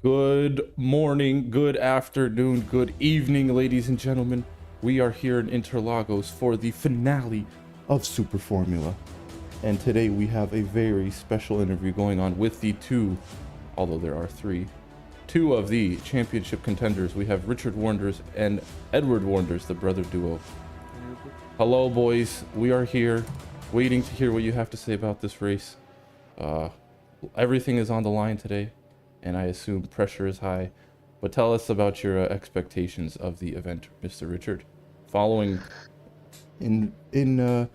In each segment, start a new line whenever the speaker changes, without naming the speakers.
Good morning, good afternoon, good evening, ladies and gentlemen. We are here in Interlagos for the finale of Super Formula. And today we have a very special interview going on with the although there are two of the championship contenders. We have Richard Wardners and Edward Wardners, the brother duo. Hello, boys. We are here waiting to hear what you have to say about this race. Everything is on the line today, and I assume pressure is high. But tell us about your expectations of the event, Mr. Richard. Following in a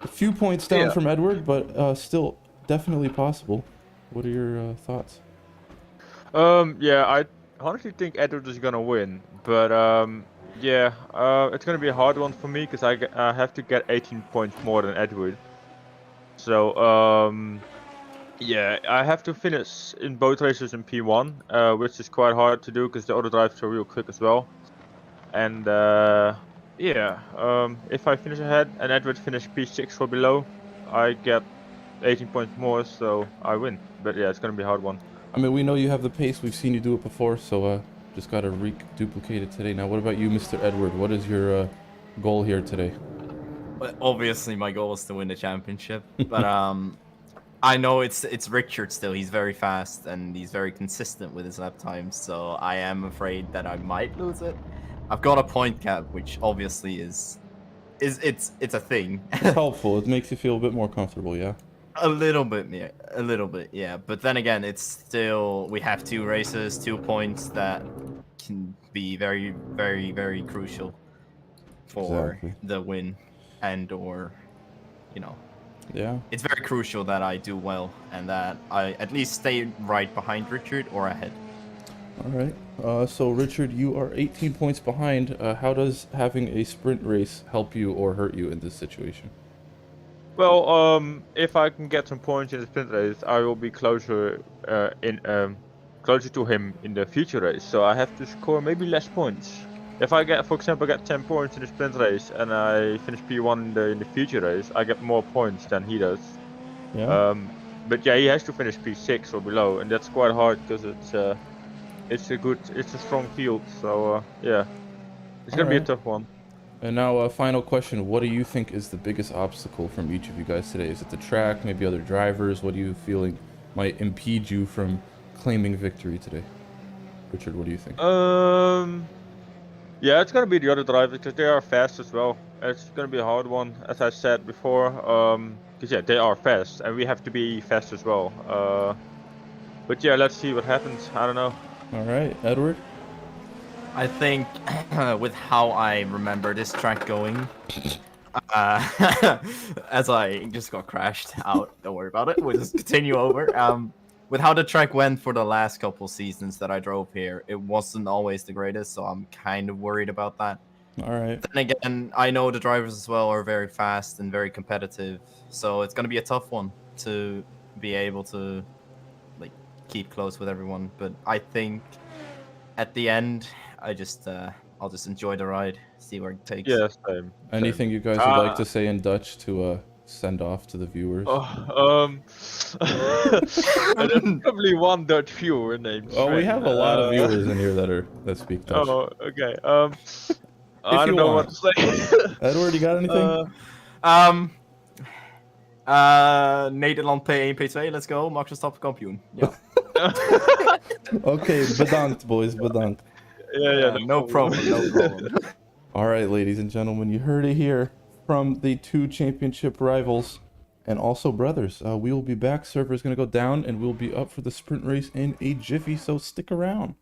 few points down from Edward, but still definitely possible. What are your thoughts?
I honestly think Edward is gonna win, but it's gonna be a hard one for me because I have to get 18 points more than Edward. So I have to finish in both races in P1, which is quite hard to do because the other drivers are real quick as well. And if I finish ahead and Edward finish P6 or below, I get 18 points more, so I win. But yeah, it's gonna be a hard one.
I mean, we know you have the pace. We've seen you do it before, so just gotta duplicate it today. Now, what about you, Mr. Edward? What is your goal here today?
Well, obviously, my goal is to win the championship, but I know it's Richard still. He's very fast and he's very consistent with his lap times, so I am afraid that I might lose it. I've got a point cap, which obviously it's a thing.
It's helpful. It makes you feel a bit more comfortable, yeah.
A little bit, yeah. But then again, it's still we have 2 races, 2 points that can be very, very, very crucial for the win, or
yeah,
it's very crucial that I do well and that I at least stay right behind Richard or ahead.
All right. So Richard, you are 18 points behind. How does having a sprint race help you or hurt you in this situation?
Well, if I can get some points in the sprint race, I will be closer closer to him in the future race. So I have to score maybe less points. If I get, for example, 10 points in the sprint race and I finish P1 in the future race, I get more points than he does.
Yeah.
But yeah, he has to finish P6 or below, and that's quite hard because it's a strong field. So it's gonna be a tough one.
And now, a final question. What do you think is the biggest obstacle from each of you guys today? Is it the track, maybe other drivers? What do you feeling might impede you from claiming victory today? Richard, what do you think?
Yeah, it's gonna be the other drivers because they are fast as well. It's gonna be a hard one, as I said before. Because yeah, they are fast, and we have to be fast as well. But yeah, let's see what happens. I don't know.
All right, Edward.
I think with how I remember this track going, as I just got crashed out, don't worry about it. We'll just continue over. With how the track went for the last couple seasons that I drove here, it wasn't always the greatest, so I'm kind of worried about that.
All right.
Then again, I know the drivers as well are very fast and very competitive, so it's going to be a tough one to be able to keep close with everyone. But I think at the end, I'll just enjoy the ride, see where it takes.
Yeah, same.
Anything you guys would like to say in Dutch to send off to the viewers?
There's probably one Dutch viewer named.
Oh, we have a lot of viewers in here that speak Dutch.
Oh, okay.
I
don't know what to say.
Edward, you got anything?
Nederland P1, P2, let's go. Max Verstappen kampioen. Yeah.
Okay, bedankt, boys, bedankt.
Yeah,
no problem, no problem.
All right, ladies and gentlemen, you heard it here from the 2 championship rivals and also brothers. We will be back. Server is going to go down, and we'll be up for the sprint race in a jiffy, so stick around.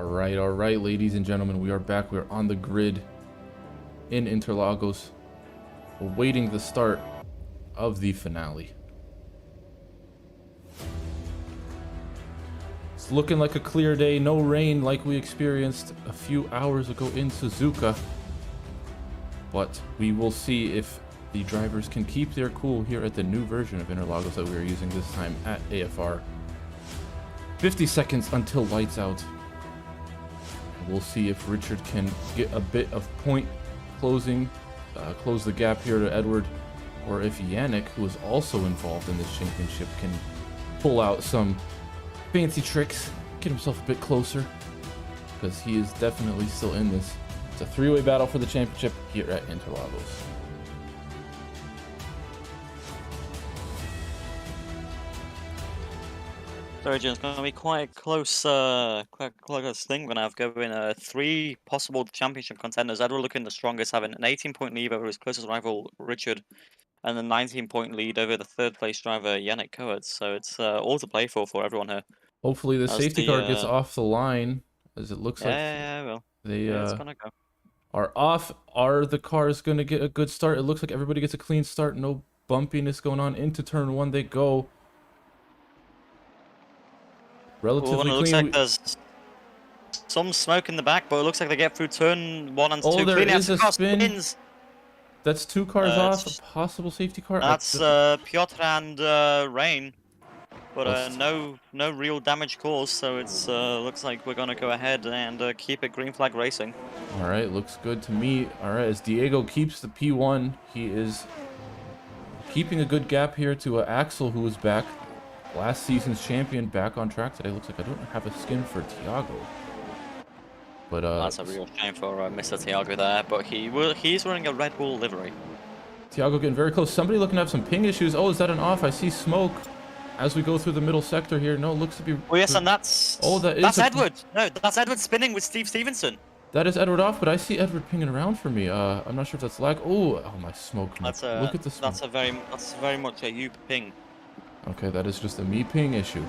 All right, ladies and gentlemen, we are back. We're on the grid in Interlagos, awaiting the start of the finale. It's looking like a clear day, no rain like we experienced a few hours ago in Suzuka. But we will see if the drivers can keep their cool here at the new version of Interlagos that we are using this time at AFR. 50 seconds until lights out. We'll see if Richard can get a bit of point closing, close the gap here to Edward, or if Yannick, who is also involved in this championship, can pull out some fancy tricks, get himself a bit closer, because he is definitely still in this. It's a three-way battle for the championship here at Interlagos.
So it's going to be quite close, quite close thing. We're going to have going three possible championship contenders. Edward looking the strongest, having an 18-point lead over his closest rival Richard, and a 19-point lead over the third-place driver Yannick Coates. So it's all to play for everyone here.
Hopefully the safety car gets off the line, as it looks like
well,
they
it's gonna go.
Are off. Are the cars going to get a good start? It looks like everybody gets a clean start, no bumpiness going on. Into turn one they go. Relatively
well, it looks
clean.
like there's some smoke in the back, but it looks like they get through turn one and two.
Oh, there
Clean
is a
car
spin.
spins.
That's two cars off. A possible safety car.
That's Piotr and Rain, but no real damage caused. So it's looks like we're gonna go ahead and keep it green flag racing.
All right, looks good to me. All right, as Diego keeps the P1, he is keeping a good gap here to Axel, who was back. Last season's champion, back on track today. Looks like I don't have a skin for Tiago. But
that's a real shame for Mr. Tiago there, but he's wearing a Red Bull livery.
Tiago getting very close. Somebody looking to have some ping issues. Oh, is that an off? I see smoke as we go through the middle sector here. No, looks to be...
Oh yes, and that's...
Oh,
that's Edward! No, that's Edward spinning with Steve Stevenson.
That is Edward off, but I see Edward pinging around for me. I'm not sure if that's lag. Oh, my smoke. Look at the smoke.
That's very much a you ping.
Okay, that is just a me ping issue.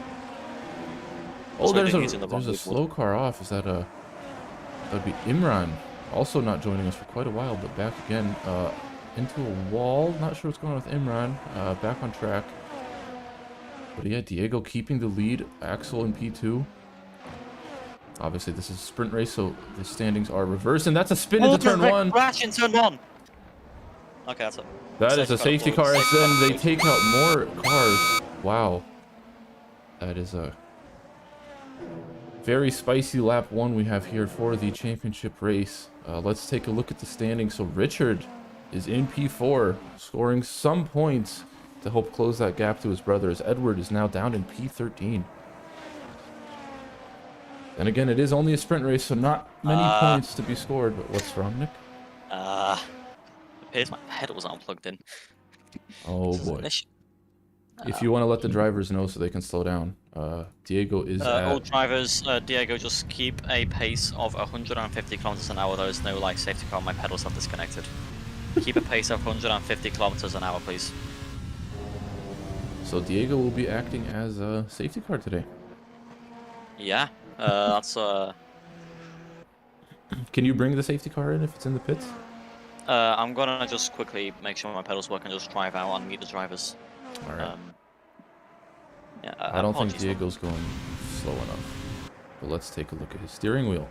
Oh, there's a slow car off. Is that that'd be Imran, also not joining us for quite a while, but back again into a wall. Not sure what's going on with Imran. Back on track. But yeah, Diego keeping the lead. Axel in P2. Obviously, this is a sprint race, so the standings are reversed, and that's a spin into turn one.
Crash in turn one. Okay, that's it.
That is a safety car, and then they take out more cars. Wow. That is a very spicy lap one we have here for the championship race. Let's take a look at the standings. So Richard is in P4, scoring some points to help close that gap to his brother, as Edward is now down in P13. Then again, it is only a sprint race, so not many points to be scored. But what's wrong, Nick?
Appears my pedals aren't plugged in.
Oh boy. If you want to let the drivers know so they can slow down, Diego is
all drivers, Diego, just keep a pace of 150 kilometers an hour. There's no like safety car. My pedals are disconnected. Keep a pace of 150 kilometers an hour, please.
So Diego will be acting as a safety car today.
Yeah, that's
Can you bring the safety car in if it's in the pits?
I'm gonna just quickly make sure my pedals work and just drive out and meet the drivers.
All right.
Yeah,
I don't think Diego's going slow enough. But let's take a look at his steering wheel.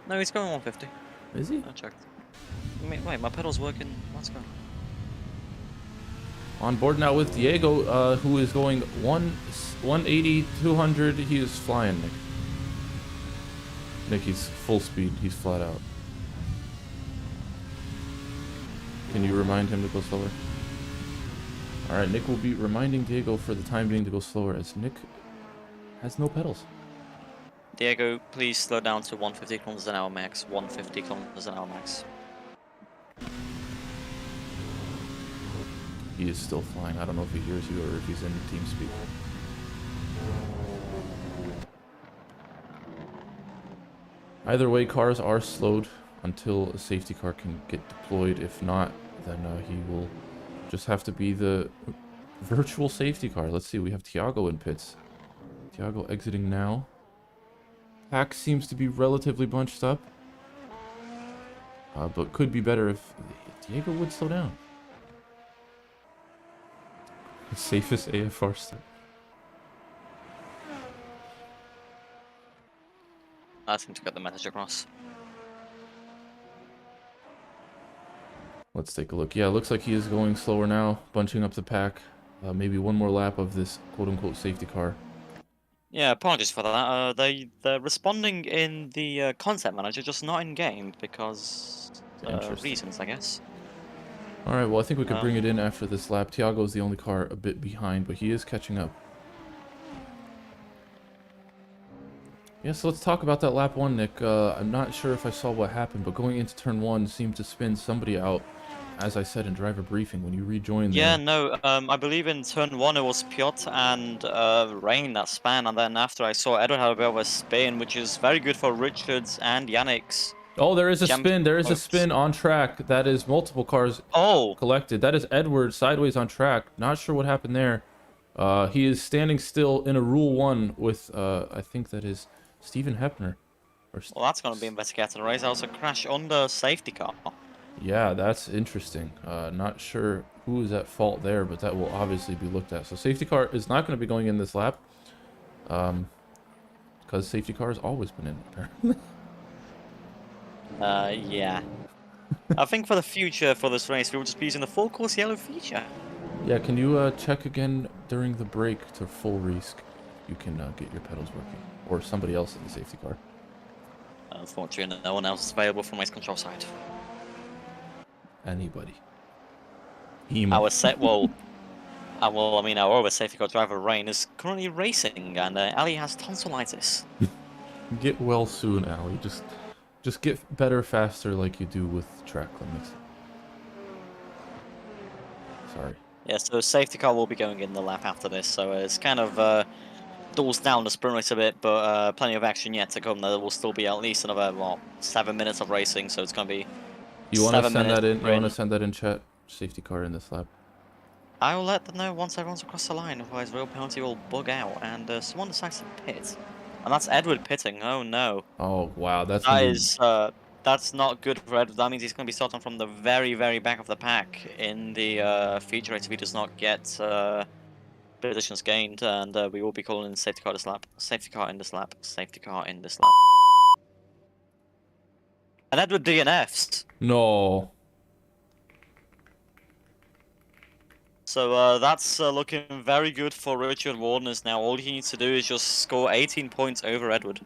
No, he's going 150.
Is he?
I checked. Wait, my pedal's working. Let's go.
On board now with Diego, who is going 180, 200. He is flying, Nick. Nick, he's full speed. He's flat out. Can you remind him to go slower? All right, Nick will be reminding Diego for the time being to go slower, as Nick has no pedals.
Diego, please slow down to 150 kilometers an hour max. 150 kilometers an hour max.
He is still flying. I don't know if he hears you or if he's in TeamSpeak. Either way, cars are slowed until a safety car can get deployed. If not, then he will just have to be the virtual safety car. Let's see, we have Tiago in pits. Tiago exiting now. Pack seems to be relatively bunched up. But could be better if Diego would slow down. The safest AFR start.
I seem to get the message across.
Let's take a look. Yeah, it looks like he is going slower now, bunching up the pack. Maybe one more lap of this quote-unquote safety car.
Yeah, apologies for that. They're responding in the concept manager, just not in game because reasons, I guess.
All right, well, I think we could bring it in after this lap. Thiago's the only car a bit behind, but he is catching up. Yeah, so let's talk about that lap 1, Nick. I'm not sure if I saw what happened, but going into turn 1 seemed to spin somebody out, as I said in driver briefing, when you rejoined
Yeah,
there.
no, I believe in turn 1 it was Piotr and Rain that span, and then after I saw Edward had a bit of a spin, which is very good for Richards and Yannick's.
Oh, there is a spin. There is a spin on track. That is multiple cars collected. That is Edward sideways on track. Not sure what happened there. He is standing still in a Rule 1 with, I think that is Stephen Hepner.
Well, that's going to be investigated. Right? That was a crash under safety car.
Yeah, that's interesting. Not sure who is at fault there, but that will obviously be looked at. So safety car is not going to be going in this lap. Because safety car has always been in, apparently.
Yeah. I think for the future for this race, we'll just be using the full course yellow feature.
Yeah, can you check again during the break to full risk? You can get your pedals working. Or somebody else in the safety car.
Unfortunately, no one else is available from race control side.
Anybody.
Our set, well, I mean, our other safety car driver, Rain, is currently racing, and Ali has tonsillitis.
Get well soon, Ali. Just get better faster like you do with track limits. Sorry.
Yeah, so safety car will be going in the lap after this, so it's kind of dulls down the sprint race a bit, but plenty of action yet to come. There will still be at least another, 7 minutes of racing, so it's going to be
You want to send that in? You
sprint.
want to send that in chat? Safety car in this lap.
I will let them know once everyone's across the line, otherwise real penalty will bug out, and someone decides to pit. And that's Edward pitting, oh no.
Oh, wow, that's
not good for Edward. That means he's going to be starting from the very, very back of the pack in the feature race if he does not get positions gained, and we will be calling in safety car this lap. Safety car in this lap. Safety car in this lap. And Edward DNFs.
No.
So that's looking very good for Richard Wardners now. All he needs to do is just score 18 points over Edward.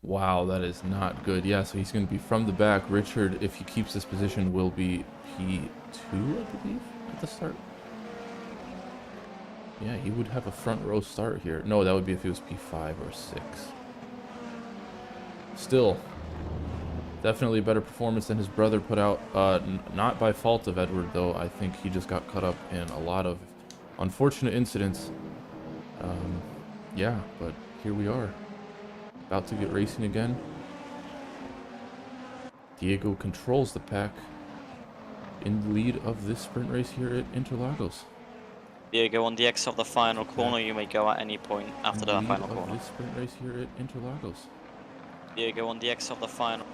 Wow, that is not good. Yeah, so he's going to be from the back. Richard, if he keeps this position, will be P2, I believe, at the start. Yeah, he would have a front row start here. No, that would be if he was P5 or 6. Still, definitely a better performance than his brother put out. Not by fault of Edward, though. I think he just got caught up in a lot of unfortunate incidents. Yeah, but here we are. About to get racing again. Diego controls the pack in the lead of this sprint race here at Interlagos.
Diego, on the exit of the final corner, you may go at any point after the final corner.
This sprint race here at Interlagos.
Diego, on the exit of the final.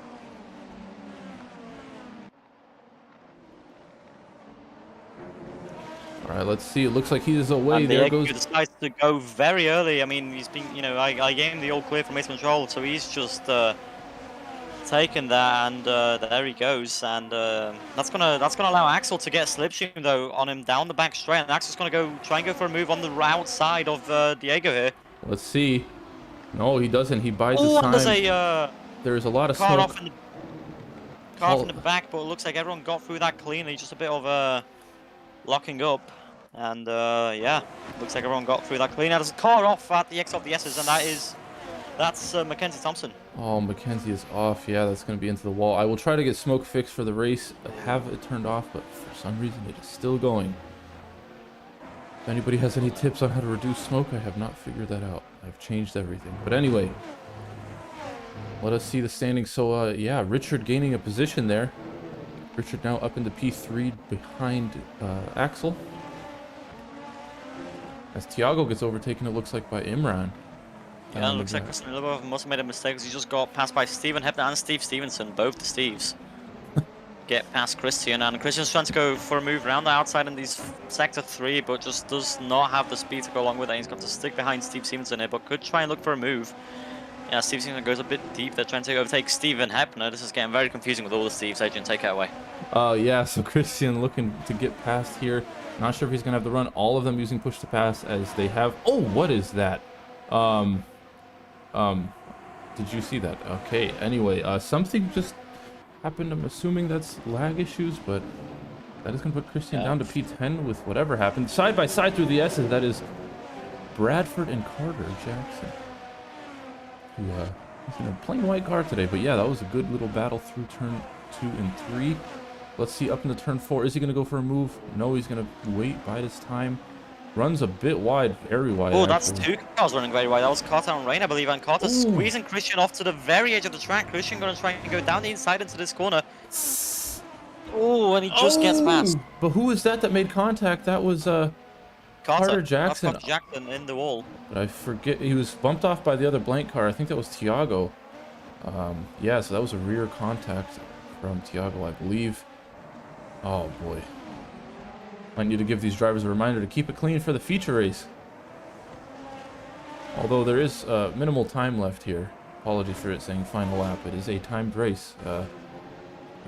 All right, let's see. It looks like he is away.
And
there
Diego
goes.
decides to go very early. I mean, he's been, I gave him the all clear from race control, so he's just taken that, and there he goes. And that's gonna allow Axel to get slipstream though on him down the back straight. And Axel's gonna try and go for a move on the outside of Diego here.
Let's see. No, he doesn't. He buys his
Oh,
time.
and
There's a lot of
car
smoke.
off in the back, but it looks like everyone got through that cleanly. Just a bit of locking up, and yeah, looks like everyone got through that clean. Now there's a car off at the X of the S's, and that's Mackenzie Thompson.
Oh, Mackenzie is off. Yeah, that's going to be into the wall. I will try to get smoke fixed for the race. I have it turned off, but for some reason it is still going. If anybody has any tips on how to reduce smoke, I have not figured that out. I've changed everything. But anyway, let us see the standings. So, yeah, Richard gaining a position there. Richard now up into P3 behind Axel. As Thiago gets overtaken, it looks like, by Imran. down
Yeah,
the
looks like
ground.
Christian Lubov must have made a mistake because he just got passed by Steven Hebner and Steve Stevenson, both the Steves. Get past Christian, and Christian's trying to go for a move around the outside in these sector 3, but just does not have the speed to go along with it. He's got to stick behind Steve Stevenson here, but could try and look for a move. Yeah, Steve Stevenson goes a bit deep. They're trying to overtake Steven Hebner. This is getting very confusing with all the Steves. Adrian, take it away.
Yeah, so Christian looking to get past here. Not sure if he's going to have the run. All of them using push to pass as they have... Oh, what is that? Did you see that? Okay, anyway, something just happened. I'm assuming that's lag issues, but that is going to put Christian down to P10 with whatever happened. Side by side through the S's, that is Bradford and Carter Jackson. Who, he's in a plain white car today, but yeah, that was a good little battle through turn 2 and 3. Let's see, up into turn 4, is he going to go for a move? No, he's going to wait, bide his time. Runs a bit wide, very wide.
Oh, that's
actually.
2 cars running very wide. That was Carter and Rain, I believe, and Carter squeezing Christian off to the very edge of the track. Christian going to try and go down the inside into this corner. Oh, and he just gets past.
But who was that made contact? That was Carter Jackson.
Carter Jackson in the wall.
But I forget, he was bumped off by the other blank car. I think that was Tiago. Yeah, so that was a rear contact from Tiago, I believe. Oh boy. Might need to give these drivers a reminder to keep it clean for the feature race. Although there is minimal time left here. Apologies for it saying final lap. It is a timed race.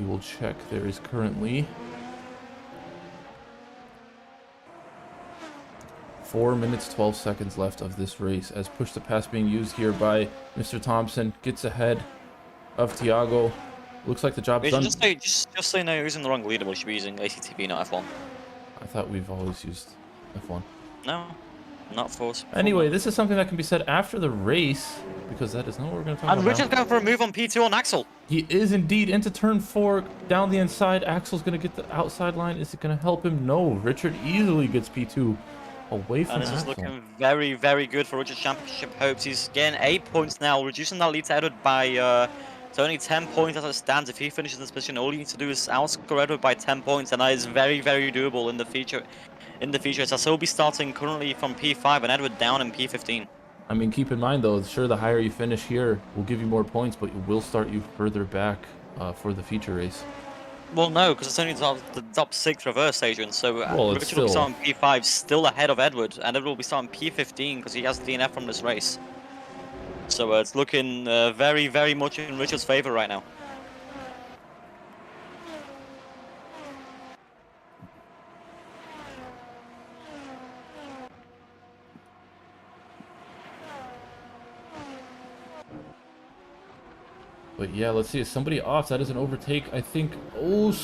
We will check. There is currently 4 minutes 12 seconds left of this race as push to pass being used here by Mr. Thompson. Gets ahead of Tiago. Looks like the job's done.
Just so you know, you're using the wrong leader. We should be using ACTV, not F1.
I thought we've always used F1.
No, not force.
Anyway, this is something that can be said after the race, because that is not what we're going to talk about.
And Richard's going for a move on P2 on Axel.
He is indeed into turn 4, down the inside. Axel's going to get the outside line. Is it going to help him? No. Richard easily gets P2 away from
And this is
Axel.
looking very, very good for Richard's championship hopes. He's getting 8 points now, reducing that lead to Edward by it's only 10 points as it stands. If he finishes this position, all he needs to do is outscore Edward by 10 points, and that is very, very doable in the future. As he'll be starting currently from P5 and Edward down in P15.
I mean, keep in mind though, sure, the higher you finish here will give you more points, but it will start you further back for the feature race.
Well, no, because it's only the top 6 reverse, Adrian. So
Well, it's
Richard will be
still-
starting P5, still ahead of Edward, and Edward will be starting P15 because he has DNF from this race. So it's looking very, very much in Richard's favor right now.
But yeah, let's see. Is somebody off? That is an overtake, I think. Oh,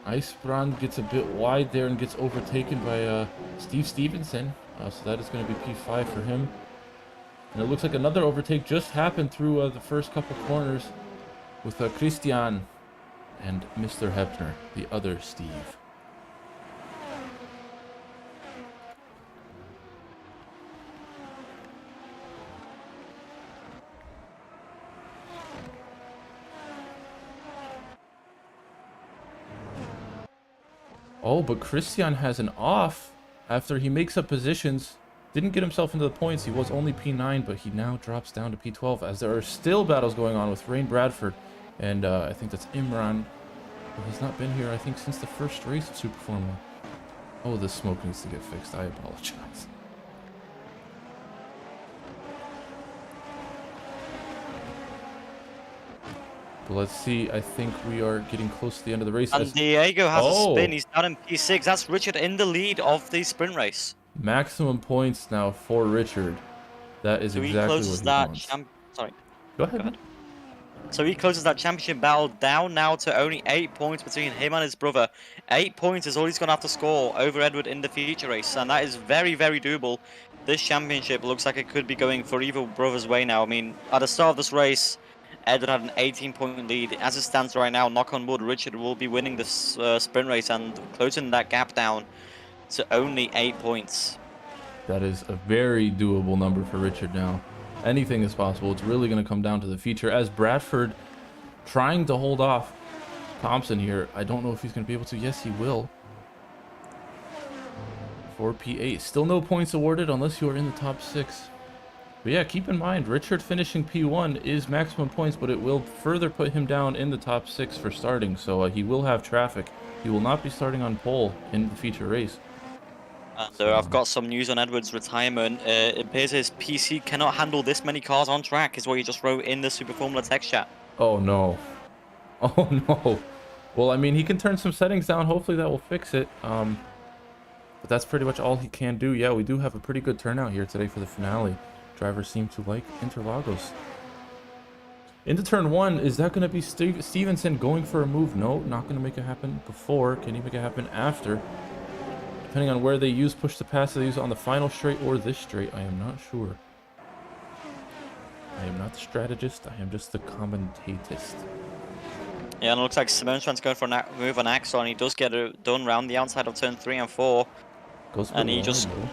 Icebrand gets a bit wide there and gets overtaken by Steve Stevenson. So that is going to be P5 for him. And it looks like another overtake just happened through the first couple corners with Christian and Mr. Hebner, the other Steve. Oh, but Christian has an off after he makes up positions. Didn't get himself into the points. He was only P9, but he now drops down to P12 as there are still battles going on with Rain Bradford. And I think that's Imran, who has not been here, I think, since the first race of Super Formula. Oh, this smoke needs to get fixed. I apologize. But let's see. I think we are getting close to the end of the race.
And Diego has a spin. He's down in P6. That's Richard in the lead of the sprint race.
Maximum points now for Richard. That is
So he
exactly
closes
what he
that
wants.
Sorry.
Go ahead.
So he closes that championship battle down now to only 8 points between him and his brother. 8 points is all he's going to have to score over Edward in the feature race, and that is very, very doable. This championship looks like it could be going for either brother's way now. I mean, at the start of this race, Edward had an 18-point lead. As it stands right now, knock on wood, Richard will be winning this sprint race and closing that gap down to only 8 points.
That is a very doable number for Richard now. Anything is possible. It's really going to come down to the feature as Bradford trying to hold off Thompson here. I don't know if he's going to be able to. Yes, he will. For P8. Still no points awarded unless you are in the top 6. But yeah, keep in mind, Richard finishing P1 is maximum points, but it will further put him down in the top 6 for starting, so he will have traffic. He will not be starting on pole in the feature race.
And
So,
I've got some news on Edwards' retirement. It appears his PC cannot handle this many cars on track, is what he just wrote in the Super Formula text chat.
oh no. Oh no. Well, I mean, he can turn some settings down. Hopefully that will fix it. But that's pretty much all he can do. Yeah, we do have a pretty good turnout here today for the finale. Drivers seem to like Interlagos. Into turn 1, is that going to be Stevenson going for a move? No, not going to make it happen before. Can he make it happen after? Depending on where they use push to pass, they use it on the final straight or this straight. I am not sure. I am not the strategist. I am just the commentatist.
Yeah, and it looks like Simone's trying to go for a move on Axel, and he does get it done round the outside of turn 3 and 4.
Goes
And he
wide,
just,
though.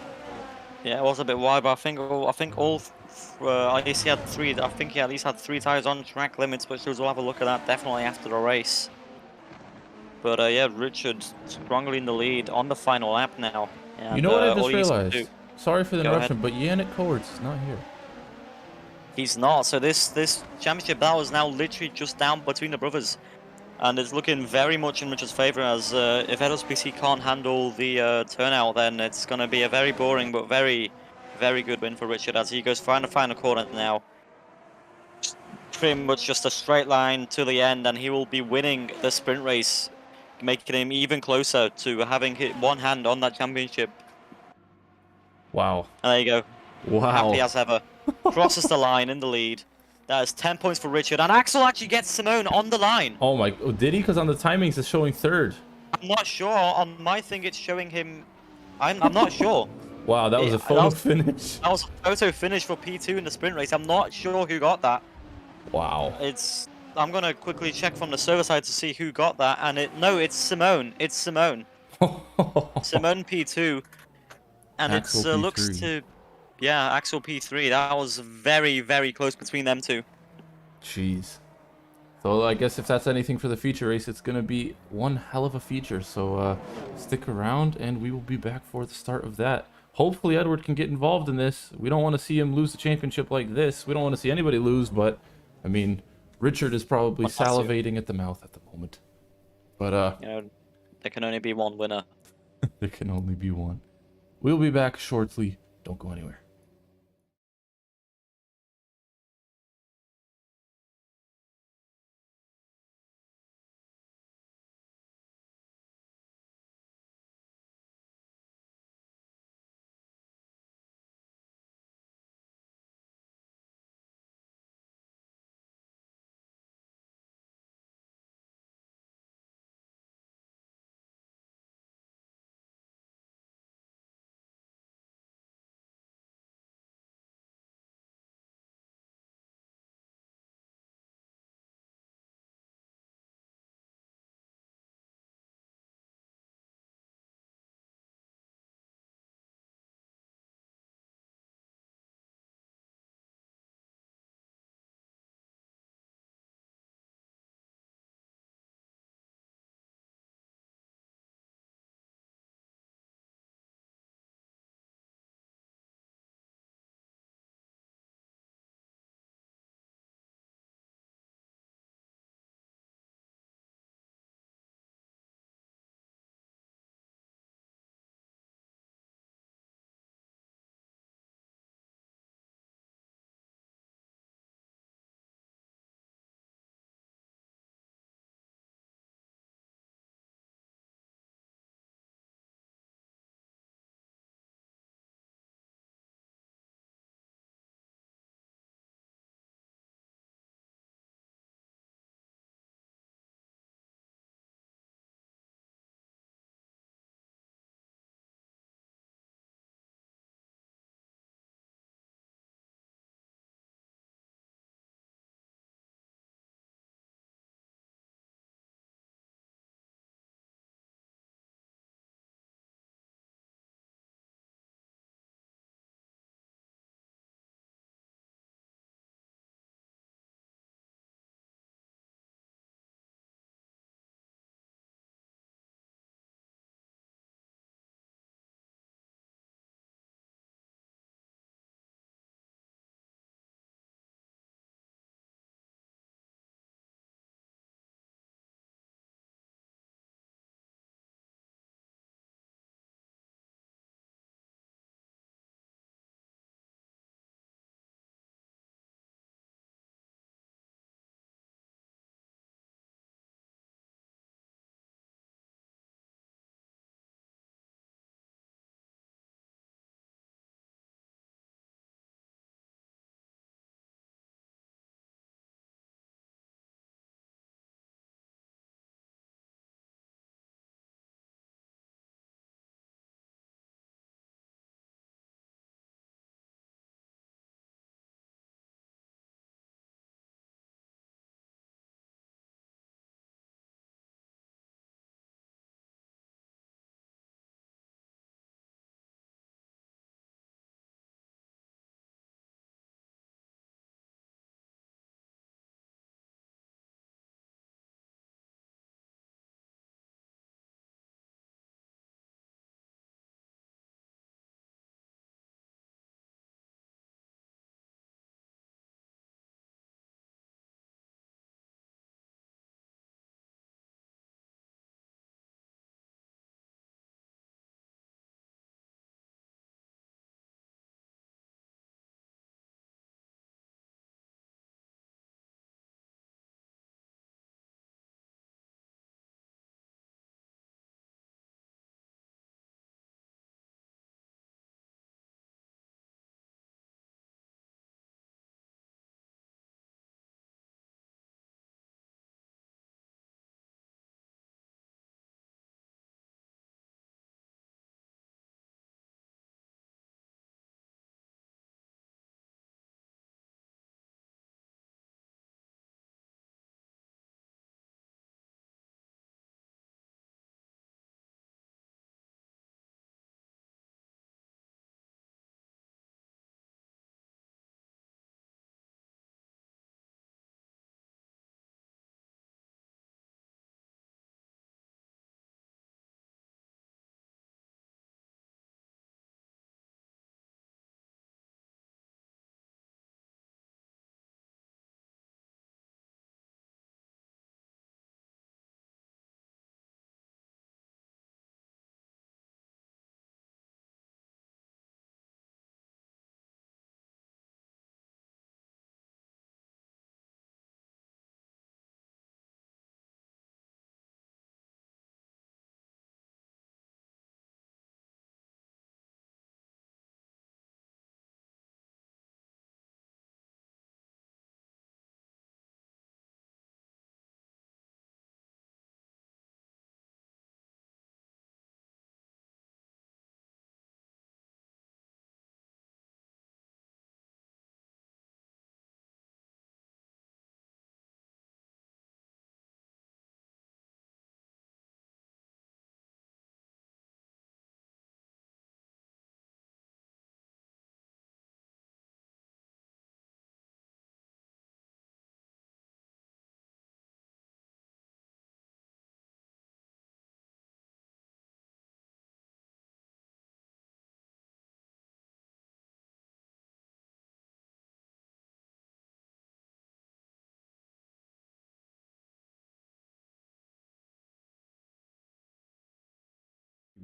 yeah, it was a bit wide, but I think all, at least he had 3. I think he at least had 3 tires on track limits, but we'll have a look at that definitely after the race. But yeah, Richard strongly in the lead on the final lap now. And,
You know what I
all
just
he needs to do-
realized? Sorry for the
Go ahead.
interruption, but Yannick Cowards is not here.
He's not. So this championship battle is now literally just down between the brothers, and it's looking very much in Richard's favour. As if Edo's PC can't handle the turnout, then it's going to be a very boring but very, very good win for Richard as he goes final corner now. Pretty much just a straight line to the end, and he will be winning the sprint race, making him even closer to having hit one hand on that championship.
Wow.
And there you go.
Wow.
Happy as ever. Crosses the line in the lead. That is 10 points for Richard. And Axel actually gets Simone on the line.
Oh my, oh, did he? Because on the timings it's showing 3rd.
I'm not sure. On my thing, it's showing him. I'm not sure.
Wow, that was a photo finish.
That was a photo finish for P2 in the sprint race. I'm not sure who got that.
Wow.
I'm going to quickly check from the server side to see who got that. And no, it's Simone. It's Simone. Simone P2. And it looks to... Yeah, Axel P3. That was very, very close between them two.
Jeez. So I guess if that's anything for the feature race, it's going to be one hell of a feature. So stick around and we will be back for the start of that. Hopefully Edward can get involved in this. We don't want to see him lose the championship like this. We don't want to see anybody lose, but I mean, Richard is probably salivating at the mouth at the moment. But
you know, there can only be one winner.
there can only be one. We'll be back shortly. Don't go anywhere.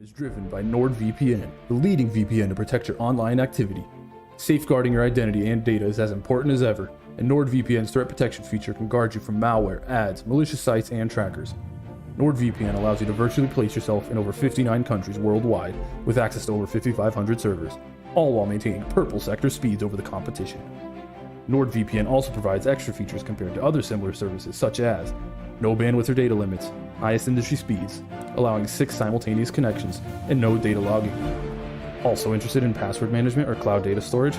is driven by NordVPN, the leading VPN to protect your online activity. Safeguarding your identity and data is as important as ever, and NordVPN's threat protection feature can guard you from malware, ads, malicious sites, and trackers. NordVPN allows you to virtually place yourself in over 59 countries worldwide with access to over 5,500 servers, all while maintaining purple sector speeds over the competition. NordVPN also provides extra features compared to other similar services such as no bandwidth or data limits, highest industry speeds, allowing 6 simultaneous connections, and no data logging. Also interested in password management or cloud data storage?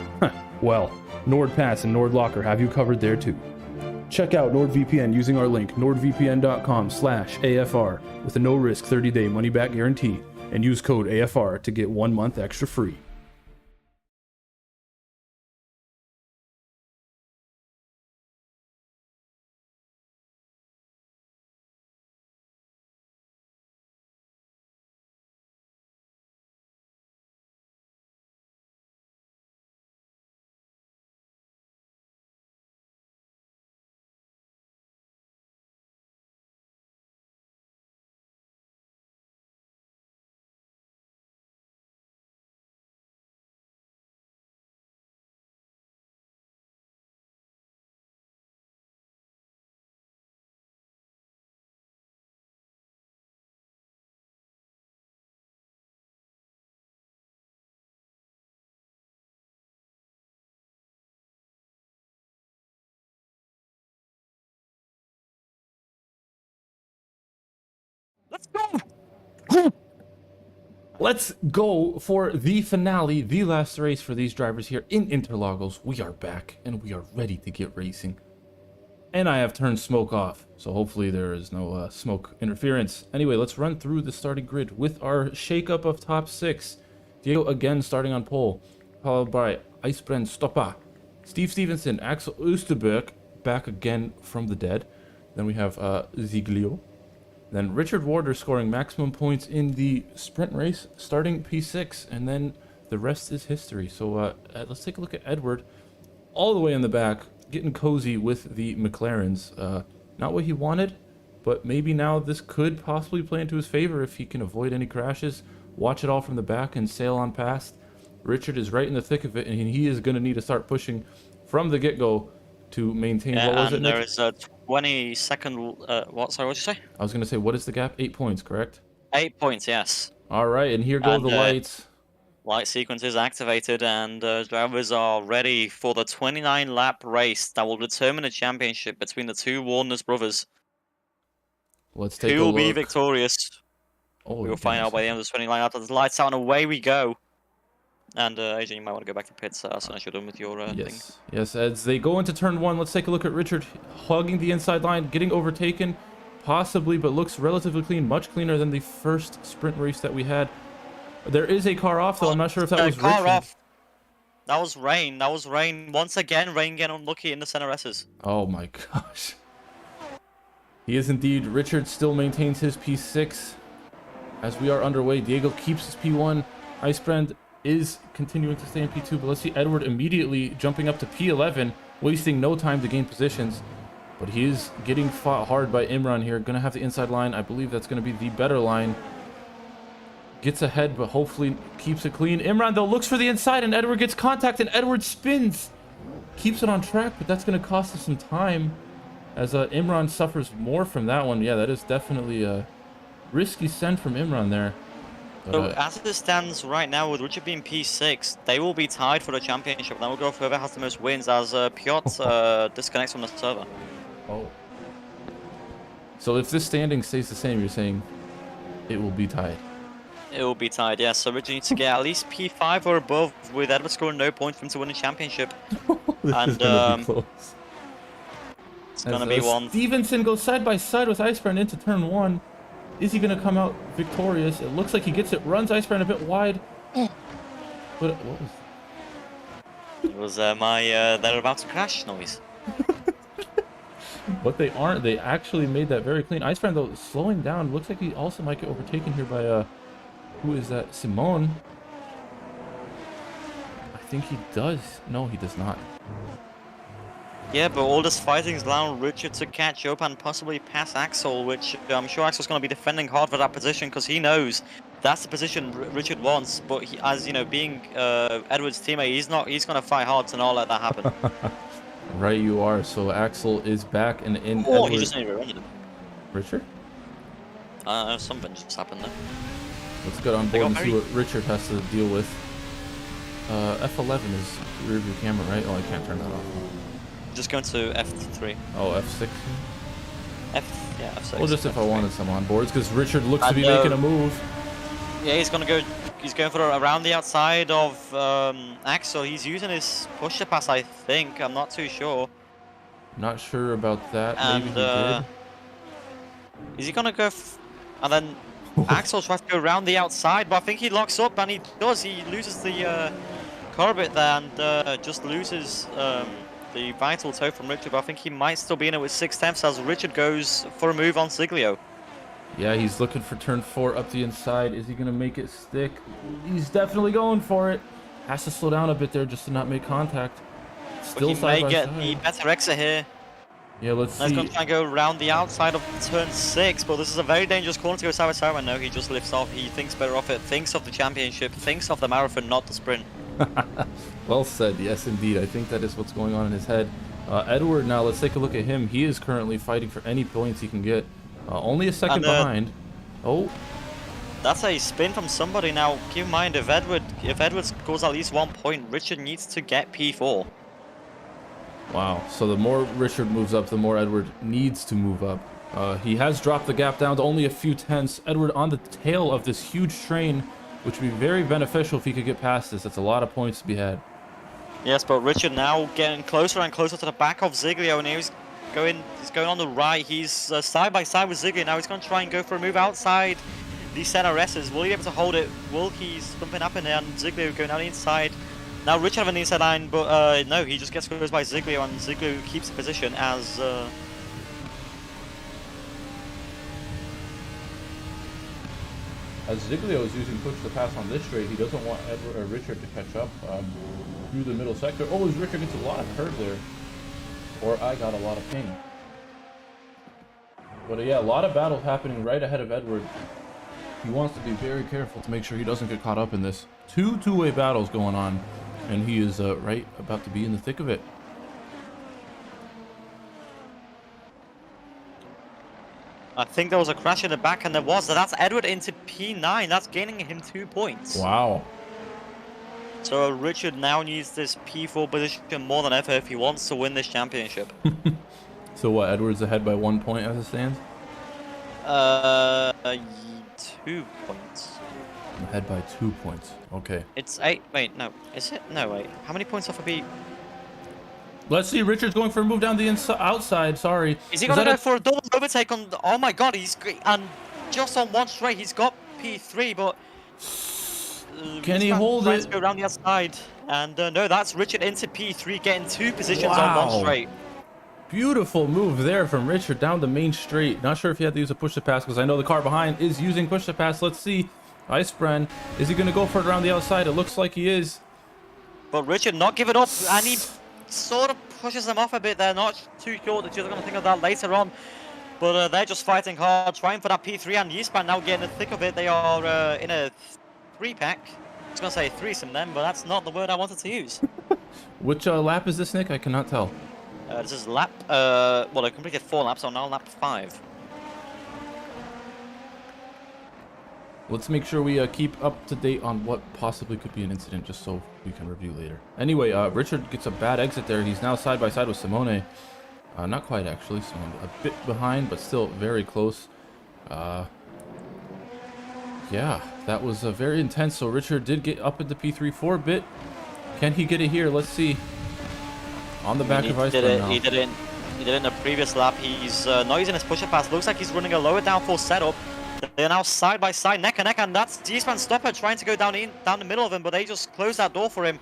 Well, NordPass and NordLocker have you covered there too. Check out NordVPN using our link nordvpn.com/AFR with a no-risk 30-day money-back guarantee and use code AFR to get 1 month extra free.
Let's go!
Let's go for the finale, the last race for these drivers here in Interlagos. We are back and we are ready to get racing. And I have turned smoke off, so hopefully there is no smoke interference. Anyway, let's run through the starting grid with our shakeup of top 6. Diego again starting on pole, followed by Icebrenn Stoppa, Steve Stevenson, Axel Oosterberg back again from the dead. Then we have Ziglio. Then Richard Warder scoring maximum points in the sprint race, starting P6, and then the rest is history. So let's take a look at Edward, all the way in the back, getting cozy with the McLarens. Not what he wanted, but maybe now this could possibly play into his favor if he can avoid any crashes, watch it all from the back, and sail on past. Richard is right in the thick of it, and he is going to need to start pushing from the get-go to maintain. What was it, Nick?
There is a 20-second. What? Sorry, what did you say?
I was going to say, what is the gap? 8 points, correct?
8 points, yes.
All right, and here go the lights.
Light sequence is activated, and drivers are ready for the 29-lap race that will determine the championship between the two Wardners brothers.
Let's take a
Who
look.
will be victorious?
Oh,
We will find out by the end of the 29 laps. The lights out, and away we go. And Adrian, you might want to go back to pits as soon as you're done with your thing.
Yes, as they go into turn 1, let's take a look at Richard hugging the inside line, getting overtaken, possibly, but looks relatively clean, much cleaner than the first sprint race that we had. There is a car off, though. I'm not sure if that was
car
Richard.
off. That was Rain. That was Rain. Once again, Rain getting unlucky in the center S's.
Oh my gosh. He is indeed. Richard still maintains his P6 as we are underway. Diego keeps his P1. Icebrenn is continuing to stay in P2, but let's see Edward immediately jumping up to P11, wasting no time to gain positions. But he is getting fought hard by Imran here. Gonna have the inside line. I believe that's gonna be the better line. Gets ahead, but hopefully keeps it clean. Imran, though, looks for the inside, and Edward gets contact, and Edward spins. Keeps it on track, but that's going to cost us some time, as Imran suffers more from that one. Yeah, that is definitely a risky send from Imran there. But,
So as it stands right now, with Richard being P6, they will be tied for the championship. Then we'll go for whoever has the most wins, as Piotr disconnects from the server.
Oh. So if this standing stays the same, you're saying it will be tied?
It will be tied, yes. So Richard needs to get at least P5 or above, with Edward scoring no points for him to win the championship.
This
And,
is gonna be close.
It's going to be one.
Stevenson goes side by side with Icebrenn into turn 1. Is he going to come out victorious? It looks like he gets it. Runs Icebrenn a bit wide. But what was
It was they're about to crash noise.
But they aren't. They actually made that very clean. Icebrenn, though, slowing down. Looks like he also might get overtaken here by who is that? Simone. I think he does. No, he does not.
Yeah, but all this fighting is allowing Richard to catch up and possibly pass Axel, which I'm sure Axel's going to be defending hard for that position, because he knows that's the position Richard wants. But he, as you know, being Edward's teammate, he's gonna fight hard to not let that happen.
Right, you are. So Axel is back and in.
Oh,
Edward...
he just nearly rear-ended him.
Richard?
Something just happened there.
Let's get on
They
board
got
and see
very-
what Richard has to deal with. F11 is rear view camera, right? Oh, I can't turn that off.
Just going to F3.
Oh, F6.
Yeah, F6.
Well, just if I
F3.
wanted some on boards, because Richard looks to be
And,
making a move.
Yeah, he's gonna go. He's going for around the outside of Axel. He's using his pusher pass, I think. I'm not too sure.
Not sure about that.
And
Maybe he did.
is he gonna go? And then Axel tries to go around the outside, but I think he locks up, and he does. He loses the car bit there, and just loses the vital toe from Richard. But I think he might still be in it with 6/10 as Richard goes for a move on Ziglio.
Yeah, he's looking for turn 4 up the inside. Is he going to make it stick? He's definitely going for it. Has to slow down a bit there just to not make contact.
But
Still
he
side
may
by
get
side.
the better exit here.
Yeah, let's
Now he's
see.
going to try and go around the outside of turn 6, but this is a very dangerous corner to go side by side right now. He just lifts off. He thinks better of it, thinks of the championship, thinks of the marathon, not the sprint.
Well said. Yes, indeed. I think that is what's going on in his head. Edward, now let's take a look at him. He is currently fighting for any points he can get. Only a second
And,
behind. Oh,
That's a spin from somebody. Now, keep in mind, if Edward scores at least 1 point, Richard needs to get P4.
wow. So the more Richard moves up, the more Edward needs to move up. He has dropped the gap down to only a few tenths. Edward on the tail of this huge train, which would be very beneficial if he could get past this. That's a lot of points to be had.
Yes, but Richard now getting closer and closer to the back of Ziglio, and he's going on the right. He's side by side with Ziglio. Now he's going to try and go for a move outside the center S's. Will he be able to hold it? Will he's thumping up in there, and Ziglio going down the inside. Now Richard having the inside line, but no, he just gets close by Ziglio, and Ziglio keeps the position as
As Ziglio is using push to pass on this straight, he doesn't want Edward or Richard to catch up through the middle sector. Oh, as Richard gets a lot of curve there. Or I got a lot of ping. But yeah, a lot of battle happening right ahead of Edward. He wants to be very careful to make sure he doesn't get caught up in this. Two-way battles going on, and he is right about to be in the thick of it.
I think there was a crash in the back, and there was. That's Edward into P9. That's gaining him 2 points.
Wow.
So Richard now needs this P4 position more than ever if he wants to win this championship.
So what, Edward's ahead by 1 point as it stands?
2 points.
Ahead by 2 points. Okay.
It's 8. Wait, no. Is it? No, wait. How many points off of B?
Let's see. Richard's going for a move down the outside. Sorry.
Is he going to go for a double overtake on... Oh my god, he's... And just on one straight, he's got P3, but...
Can he hold
tries
it?
to go around the outside. And no, that's Richard into P3, getting 2 positions on
Wow.
one straight.
Beautiful move there from Richard down the main straight. Not sure if he had to use a push to pass because I know the car behind is using push to pass. Let's see. Icebrand, is he going to go for it around the outside? It looks like he is.
But Richard not giving up, and he sort of pushes them off a bit. They're not too sure that you're going to think of that later on. But they're just fighting hard, trying for that P3, and Icebrand now getting the thick of it. They are in a 3-pack. I was going to say threesome then, but that's not the word I wanted to use.
Which lap is this, Nick? I cannot tell.
This is lap, well, I completed 4 laps, so now lap 5.
Let's make sure we keep up to date on what possibly could be an incident just so we can review later. Anyway, Richard gets a bad exit there. He's now side by side with Simone. Not quite, actually. Simone a bit behind, but still very close. Yeah, that was very intense. So Richard did get up into P3 for a bit. Can he get it here? Let's see. On the back of Iceberg now.
He did it in the previous lap. He's not using his pusher pass. Looks like he's running a lower downforce setup. They're now side by side, neck and neck, and that's G-Span Stopper trying to go down the middle of him, but they just closed that door for him.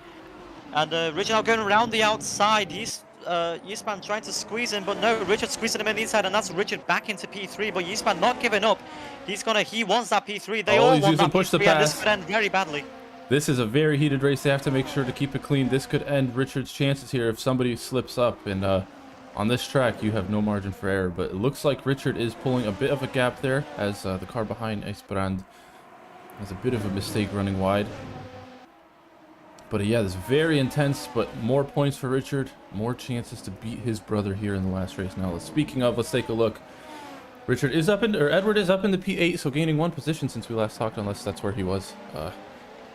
And Richard now going around the outside. G-Span trying to squeeze him, but no, Richard squeezing him in the inside, and that's Richard back into P3. But G-Span not giving up. He wants that P3. They all want that
push
P3,
to
and this
pass.
could end very badly.
This is a very heated race. They have to make sure to keep it clean. This could end Richard's chances here if somebody slips up. And on this track, you have no margin for error. But it looks like Richard is pulling a bit of a gap there as the car behind Icebrand Has a bit of a mistake running wide. But yeah, this is very intense, but more points for Richard. More chances to beat his brother here in the last race. Now, speaking of, let's take a look. Edward is up in the P8, so gaining 1 position since we last talked, unless that's where he was. A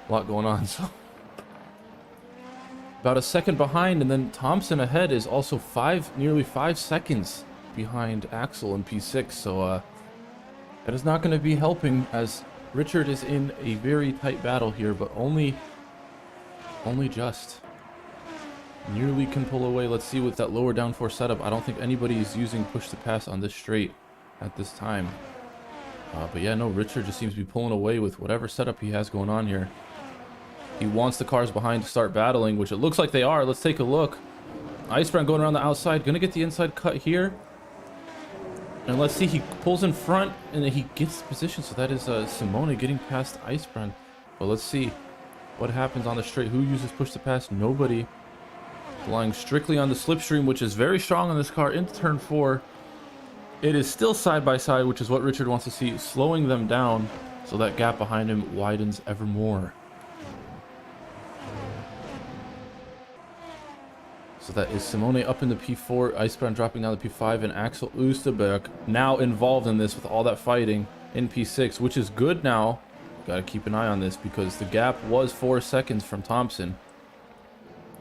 lot going on, so. About a second behind, and then Thompson ahead is also nearly 5 seconds behind Axel in P6, so that is not going to be helping as Richard is in a very tight battle here, but only just. Nearly can pull away. Let's see with that lower downforce setup. I don't think anybody is using push to pass on this straight at this time. But yeah, no, Richard just seems to be pulling away with whatever setup he has going on here. He wants the cars behind to start battling, which it looks like they are. Let's take a look. Icebrand going around the outside. Gonna get the inside cut here. And let's see, he pulls in front and then he gets the position. So that is Simone getting past Icebrand. But let's see what happens on the straight. Who uses push to pass? Nobody. Relying strictly on the slipstream, which is very strong on this car into turn 4. It is still side by side, which is what Richard wants to see, slowing them down so that gap behind him widens ever more. So that is Simone up in the P4, Icebrand dropping down the P5, and Axel Oosterberg now involved in this with all that fighting in P6, which is good now. Got to keep an eye on this because the gap was 4 seconds from Thompson.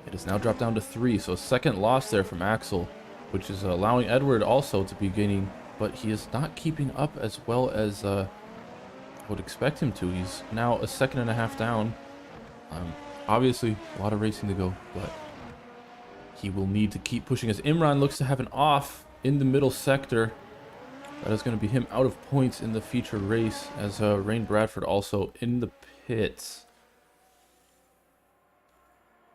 It has now dropped down to 3, so a second loss there from Axel, which is allowing Edward also to be gaining, but he is not keeping up as well as I would expect him to. He's now a 1.5 seconds down. Obviously, a lot of racing to go, but he will need to keep pushing as Imran looks to have an off in the middle sector. That is going to be him out of points in the feature race as Rain Bradford also in the pits.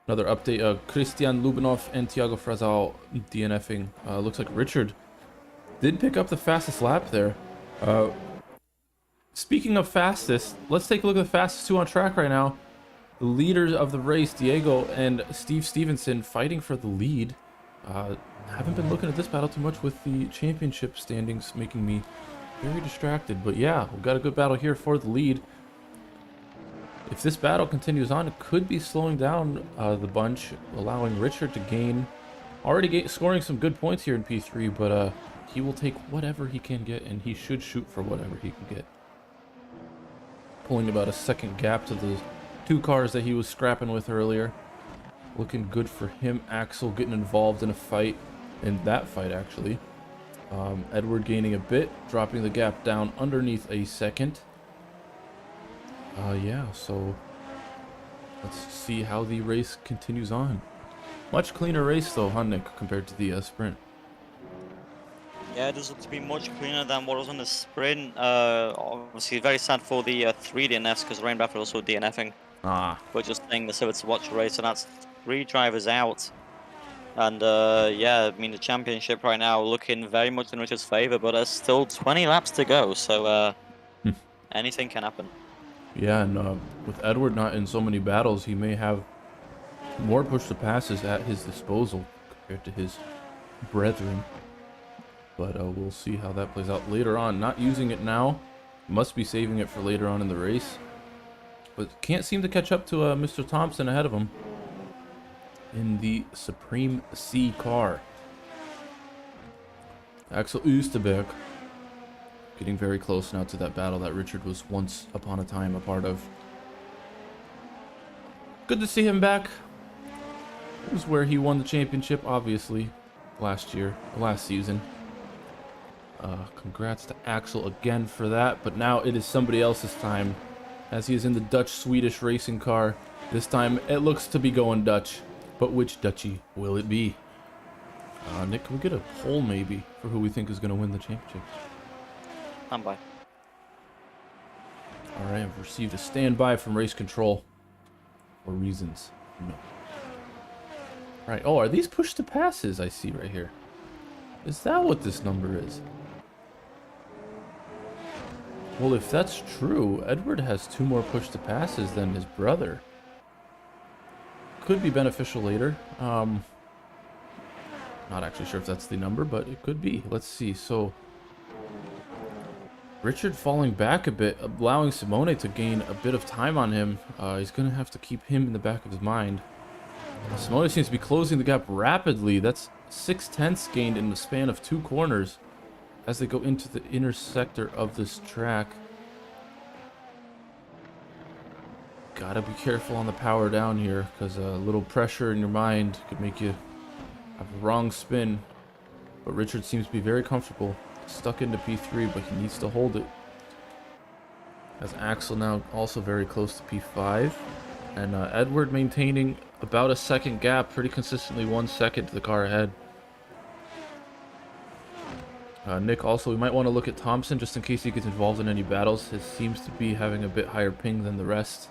Another update, Christian Lubinov and Thiago Frazao DNFing. Looks like Richard did pick up the fastest lap there. Speaking of fastest, let's take a look at the fastest 2 on track right now. The leaders of the race, Diego and Steve Stevenson, fighting for the lead. Haven't been looking at this battle too much with the championship standings, making me very distracted. But yeah, we've got a good battle here for the lead. If this battle continues on, it could be slowing down the bunch, allowing Richard to gain. Already scoring some good points here in P3, but he will take whatever he can get, and he should shoot for whatever he can get. Pulling about a second gap to the 2 cars that he was scrapping with earlier. Looking good for him. Axel getting involved in a fight, in that fight actually. Edward gaining a bit, dropping the gap down underneath a second. Yeah, so let's see how the race continues on. Much cleaner race though, huh, Nick, compared to the sprint?
Yeah, it does look to be much cleaner than what was on the sprint. Obviously, very sad for the 3 DNFs because Rain Bradford also DNFing. But just saying the Civic to watch race, and that's 3 drivers out. And yeah, I mean the championship right now looking very much in Richard's favor, but there's still 20 laps to go, so anything can happen.
Yeah, and with Edward not in so many battles, he may have more push to passes at his disposal compared to his brethren. But we'll see how that plays out later on. Not using it now, must be saving it for later on in the race. But can't seem to catch up to Mr. Thompson ahead of him in the Supreme C car. Axel Oosterberg getting very close now to that battle that Richard was once upon a time a part of. Good to see him back. It was where he won the championship, obviously, last season. Congrats to Axel again for that, but now it is somebody else's time as he is in the Dutch-Swedish racing car. This time it looks to be going Dutch, but which Dutchie will it be? Nick, can we get a poll maybe for who we think is going to win the championship?
Standby.
Alright, I've received a standby from race control. For reasons. No. Right, oh, are these push to passes I see right here? Is that what this number is? Well, if that's true, Edward has 2 more push to passes than his brother. Could be beneficial later. Not actually sure if that's the number, but it could be. Let's see. So Richard falling back a bit, allowing Simone to gain a bit of time on him. He's going to have to keep him in the back of his mind. Simone seems to be closing the gap rapidly. That's 0.6 gained in the span of 2 corners as they go into the inner sector of this track. Gotta be careful on the power down here, because a little pressure in your mind could make you have a wrong spin. But Richard seems to be very comfortable, stuck into P3, but he needs to hold it. As Axel now also very close to P5. And Edward maintaining about a second gap, pretty consistently 1 second to the car ahead. Nick also, we might want to look at Thompson just in case he gets involved in any battles. He seems to be having a bit higher ping than the rest.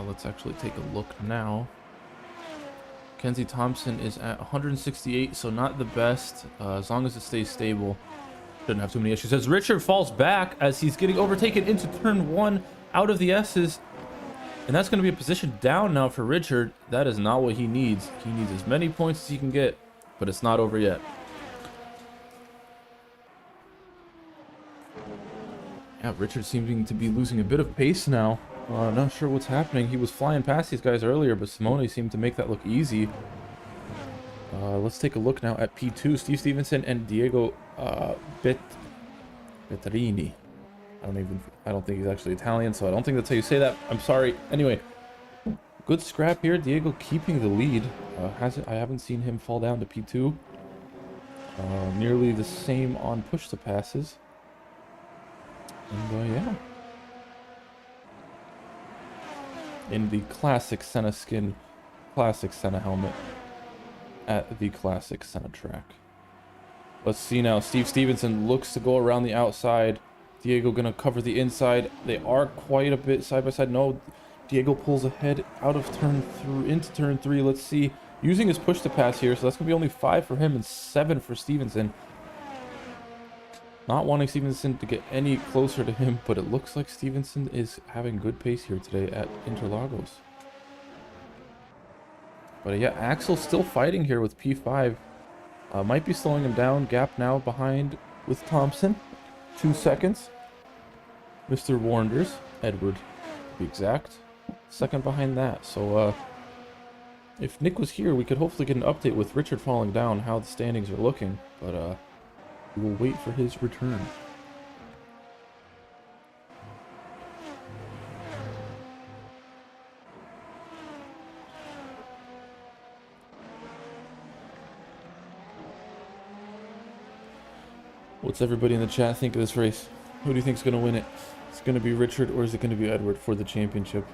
Let's actually take a look now. Kenzie Thompson is at 168, so not the best. As long as it stays stable, shouldn't have too many issues. As Richard falls back as he's getting overtaken into turn 1 out of the S's. And that's going to be a position down now for Richard. That is not what he needs. He needs as many points as he can get, but it's not over yet. Yeah, Richard seeming to be losing a bit of pace now. Not sure what's happening. He was flying past these guys earlier, but Simone seemed to make that look easy. Let's take a look now at P2. Steve Stevenson and Diego Betterini. I don't think he's actually Italian, so I don't think that's how you say that. I'm sorry. Anyway, good scrap here. Diego keeping the lead. I haven't seen him fall down to P2. Nearly the same on push to passes. And yeah. In the classic Senna skin, classic Senna helmet at the classic Senna track. Let's see now. Steve Stevenson looks to go around the outside. Diego gonna cover the inside. They are quite a bit side by side. No, Diego pulls ahead out of into turn 3. Let's see. Using his push to pass here, so that's gonna be only 5 for him and 7 for Stevenson. Not wanting Stevenson to get any closer to him, but it looks like Stevenson is having good pace here today at Interlagos. But yeah, Axel still fighting here with P5. Might be slowing him down. Gap now behind with Thompson. 2 seconds. Mr. Wardners, Edward to be exact, second behind that. So if Nick was here, we could hopefully get an update with Richard falling down, how the standings are looking. But we will wait for his return. What's everybody in the chat think of this race? Who do you think is going to win it? Is it going to be Richard or is it going to be Edward for the championship?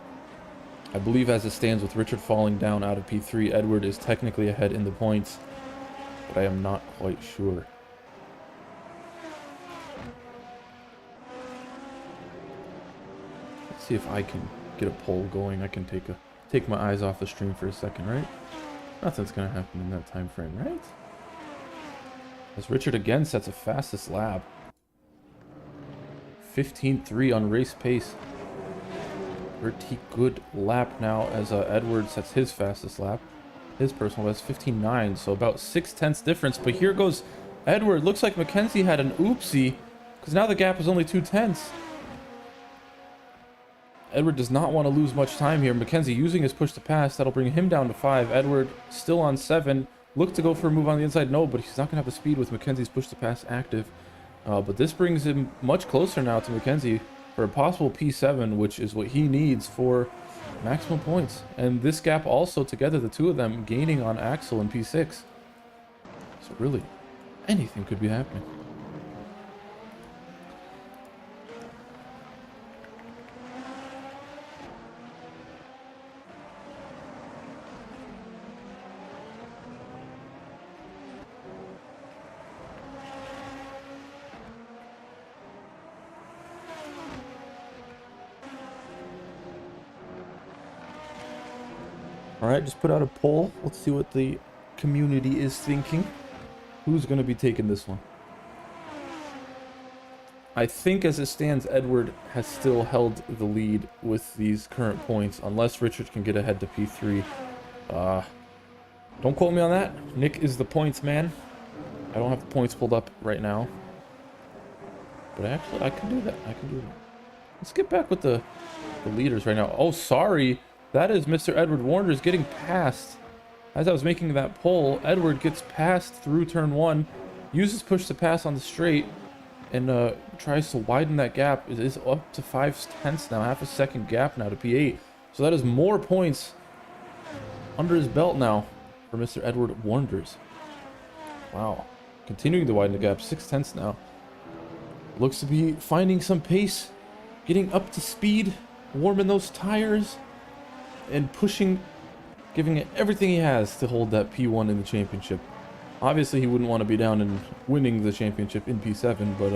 I believe as it stands with Richard falling down out of P3, Edward is technically ahead in the points, but I am not quite sure. Let's see if I can get a poll going. I can take my eyes off the stream for a second, right? Nothing's going to happen in that time frame, right? As Richard again sets a fastest lap. 15.3 on race pace. Pretty good lap now as Edward sets his fastest lap. His personal best 15.9, so about 0.6 difference. But here goes Edward. Looks like Mackenzie had an oopsie, because now the gap is only 0.2. Edward does not want to lose much time here. Mackenzie using his push to pass. That'll bring him down to 5. Edward still on 7. Look to go for a move on the inside. No, but he's not going to have the speed with Mackenzie's push to pass active. But this brings him much closer now to Mackenzie for a possible P7, which is what he needs for maximum points. And this gap also together, the two of them gaining on Axel in P6. So really, anything could be happening. Alright, just put out a poll. Let's see what the community is thinking. Who's going to be taking this one? I think as it stands, Edward has still held the lead with these current points, unless Richard can get ahead to P3. Don't quote me on that. Nick is the points man. I don't have the points pulled up right now. But actually, I can do that. I can do that. Let's get back with the leaders right now. Oh, sorry. That is Mr. Edward Wardners getting past. As I was making that pull, Edward gets passed through turn 1, uses push to pass on the straight, and tries to widen that gap. It is up to 5/10 now, half a second gap now to P8. So that is more points under his belt now for Mr. Edward Wardners. Wow. Continuing to widen the gap, 6/10 now. Looks to be finding some pace, getting up to speed, warming those tires, and pushing, giving it everything he has to hold that P1 in the championship. Obviously, he wouldn't want to be down and winning the championship in P7, but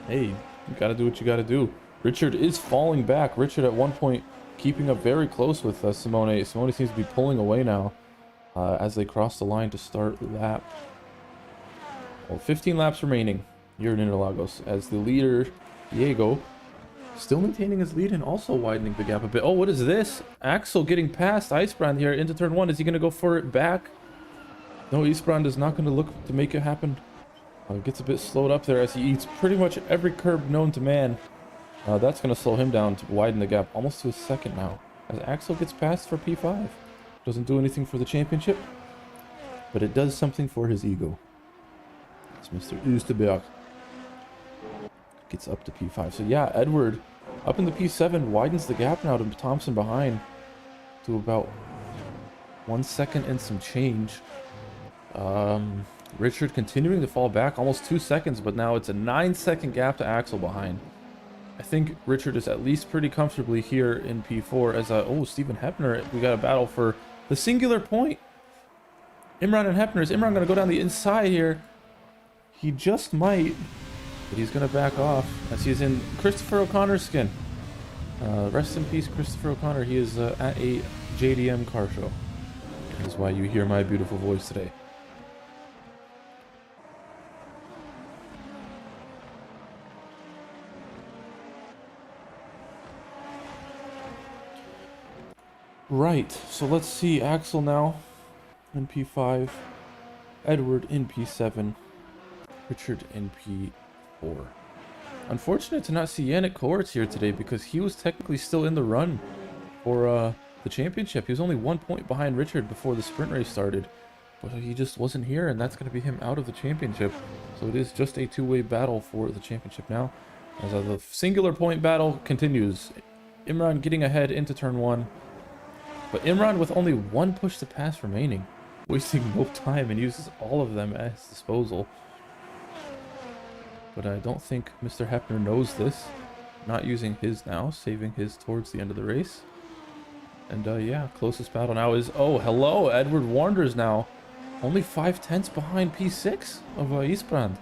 hey, you gotta do what you gotta do. Richard is falling back. Richard at one point keeping up very close with Simone. Simone seems to be pulling away now as they cross the line to start lap. Well, 15 laps remaining here in Interlagos as the leader, Diego, still maintaining his lead and also widening the gap a bit. Oh, what is this? Axel getting past Icebrand here into turn 1. Is he going to go for it back? No, Icebrand is not going to look to make it happen. Gets a bit slowed up there as he eats pretty much every curb known to man. That's going to slow him down to widen the gap almost to a second now. As Axel gets past for P5. Doesn't do anything for the championship, but it does something for his ego. It's Mr. Oosterberg. Gets up to P5. So yeah, Edward up in the P7 widens the gap now to Thompson behind to about 1 second and some change. Richard continuing to fall back almost 2 seconds, but now it's a 9-second gap to Axel behind. I think Richard is at least pretty comfortably here in P4 as oh, Stephen Hepner, we got a battle for the singular point. Imran and Hepner. Is Imran going to go down the inside here? He just might. But he's going to back off as he's in Christopher O'Connor's skin. Rest in peace, Christopher O'Connor. He is at a JDM car show. That is why you hear my beautiful voice today. Right, so let's see. Axel now in P5. Edward in P7. Richard in P4. Unfortunate to not see Yannick Koertz here today because he was technically still in the run for the championship. He was only 1 point behind Richard before the sprint race started, but he just wasn't here, and that's going to be him out of the championship. So it is just a two-way battle for the championship now, as the singular point battle continues. Imran getting ahead into turn 1, but Imran with only 1 push to pass remaining, wasting no time and uses all of them at his disposal. But I don't think Mr. Hepner knows this. Not using his now, saving his towards the end of the race. And yeah, closest battle now is, oh, hello, Edward Wardners now. Only 5/10 behind P6 of Eastbrand.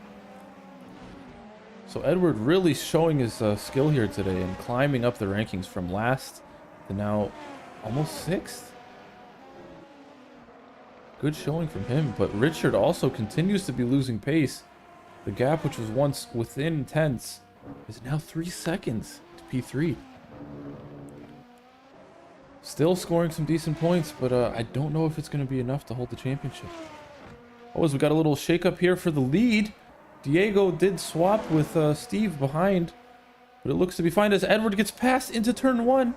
So Edward really showing his skill here today and climbing up the rankings from last to now almost 6th. Good showing from him, but Richard also continues to be losing pace. The gap, which was once within tenths, is now 3 seconds to P3. Still scoring some decent points, but I don't know if it's going to be enough to hold the championship. Oh, as we got a little shake-up here for the lead. Diego did swap with Steve behind, but it looks to be fine as Edward gets passed into turn 1.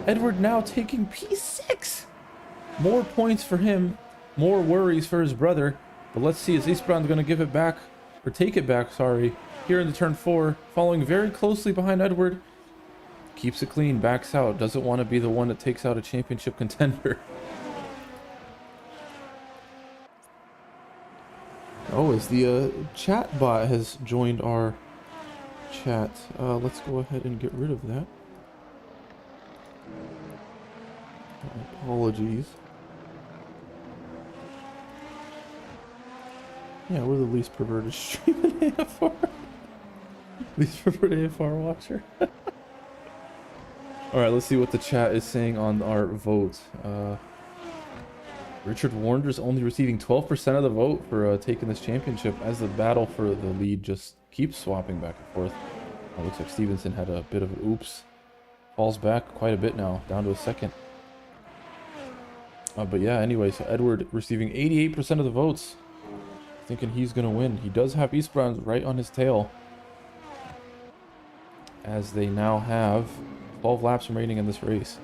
Edward now taking P6. More points for him, more worries for his brother. But let's see, is Eastbrand going to give it back, or take it back, sorry, here into turn 4, following very closely behind Edward. Keeps it clean, backs out, doesn't want to be the one that takes out a championship contender. Oh, as the chat bot has joined our chat, let's go ahead and get rid of that. Apologies. Yeah, we're the least perverted stream in AFR. Least perverted AFR watcher. Alright, let's see what the chat is saying on our vote. Richard Wardners only receiving 12% of the vote for taking this championship, as the battle for the lead just keeps swapping back and forth. Looks like Stevenson had a bit of an oops. Falls back quite a bit now, down to a second. But yeah, anyway, so Edward receiving 88% of the votes. Thinking he's going to win. He does have Eastbrand right on his tail. as they now have 12 laps remaining in this race.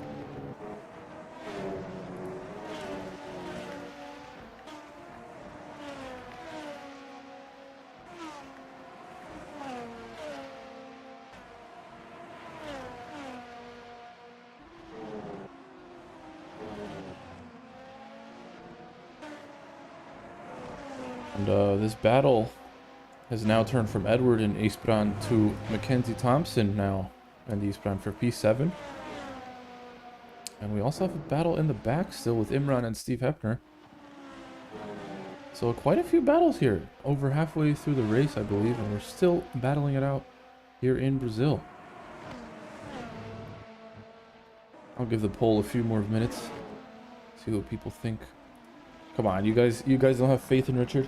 And this battle has now turned from Edward and Aspran to Mackenzie Thompson now, and Aspran for P7. And we also have a battle in the back still with Imran and Steve Hepner. So quite a few battles here, over halfway through the race, I believe, and we're still battling it out here in Brazil. I'll give the poll a few more minutes, see what people think. Come on, you guys don't have faith in Richard?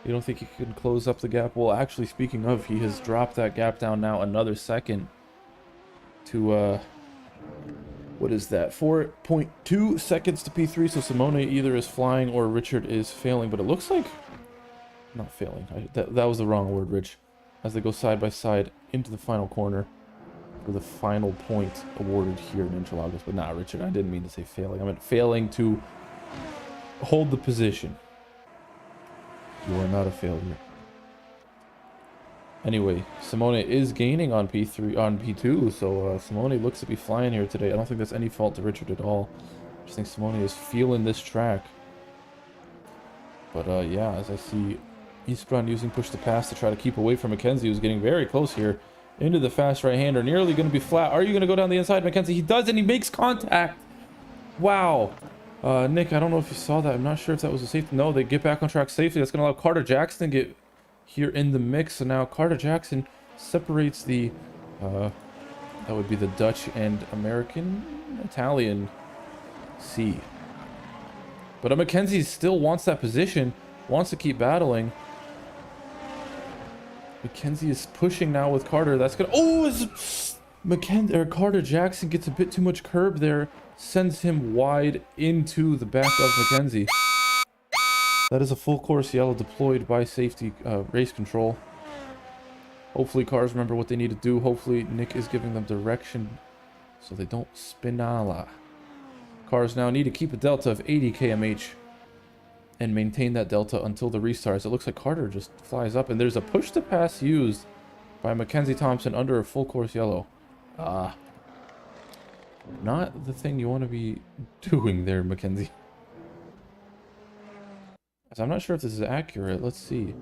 You don't think he can close up the gap? Well, actually, speaking of, he has dropped that gap down now another second to, what is that? 4.2 seconds to P3, so Simone either is flying or Richard is failing, but it looks like... Not failing. That was the wrong word, Rich. As they go side by side into the final corner for the final point awarded here in Interlagos. But nah, Richard, I didn't mean to say failing. I meant failing to hold the position. You are not a failure. Anyway, Simone is gaining on P2, so Simone looks to be flying here today. I don't think that's any fault to Richard at all. I just think Simone is feeling this track. But yeah, as I see Ispran using push to pass to try to keep away from Mackenzie, who's getting very close here into the fast right-hander. Nearly going to be flat. Are you going to go down the inside, Mackenzie? He does, and he makes contact. Wow. Nick, I don't know if you saw that. I'm not sure if that was a safety. No, they get back on track safely. That's going to allow Carter Jackson to get here in the mix. So now Carter Jackson separates the, that would be the Dutch and Italian C. But Mackenzie still wants that position, wants to keep battling. Mackenzie is pushing now with Carter. That's going to... Oh, Carter Jackson gets a bit too much curb there. Sends him wide into the back of Mackenzie. That is a full course yellow deployed by safety race control. Hopefully cars remember what they need to do. Hopefully Nick is giving them direction so they don't spinala. Cars now need to keep a delta of 80 kmh and maintain that delta until the restarts. It looks like Carter just flies up, and there's a push to pass used by Mackenzie Thompson under a full course yellow. Not the thing you want to be doing there, Mackenzie. So I'm not sure if this is accurate. Let's see.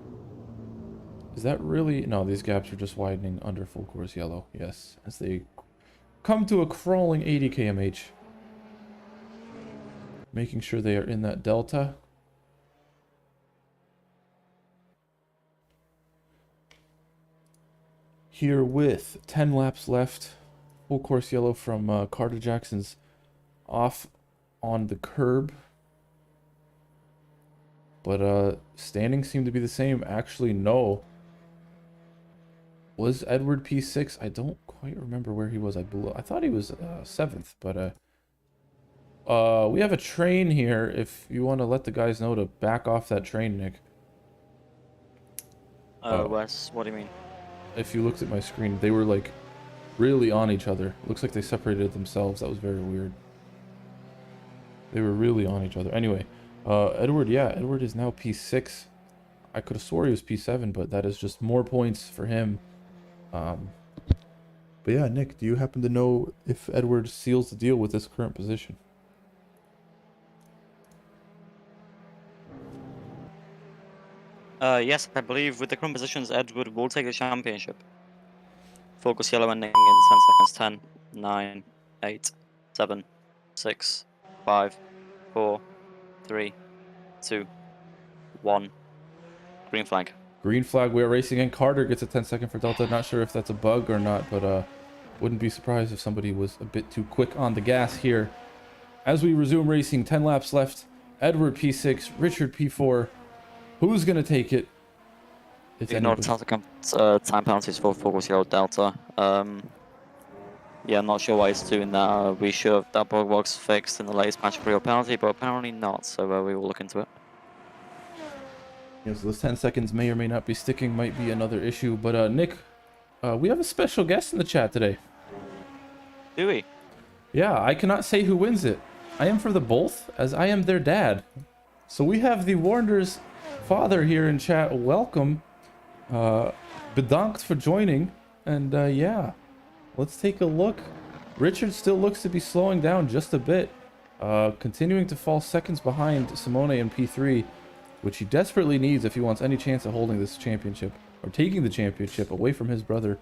Is that really... No, these gaps are just widening under full course yellow. Yes, as they come to a crawling 80 kmh. Making sure they are in that delta. Here with 10 laps left. Full course yellow from Carter Jackson's off on the curb. But standings seem to be the same. Actually, no. Was Edward P6? I don't quite remember where he was. I thought he was 7th, but we have a train here. If you want to let the guys know to back off that train, Nick.
Wes, what do you mean?
If you looked at my screen, they were like really on each other. Looks like they separated themselves. That was very weird. They were really on each other. Anyway, Edward, yeah, Edward is now P6. I could have swore he was P7, but that is just more points for him. But yeah, Nick, do you happen to know if Edward seals the deal with this current position?
Yes, I believe with the current positions, Edward will take the championship. Focus yellow ending in 10 seconds. 10, 9, 8, 7, 6, 5, 4, 3, 2, 1. Green flag.
Green flag, we are racing in. Carter gets a 10-second for Delta. Not sure if that's a bug or not, but wouldn't be surprised if somebody was a bit too quick on the gas here. As we resume racing, 10 laps left. Edward P6, Richard P4. Who's going to take it? It's
Ignore time penalties for focus yellow Delta. Yeah, I'm not sure why it's doing that. We should have that bug box fixed in the latest patch for real penalty, but apparently not, so we will look into it.
Yeah, so those 10 seconds may or may not be sticking, might be another issue. But Nick, we have a special guest in the chat today.
Do we?
Yeah, I cannot say who wins it. I am for the both, as I am their dad. So we have the Warner's father here in chat. Welcome. Bedankt for joining. And yeah, let's take a look. Richard still looks to be slowing down just a bit. Continuing to fall seconds behind Simone in P3, which he desperately needs if he wants any chance of holding this championship, or taking the championship away from his brother.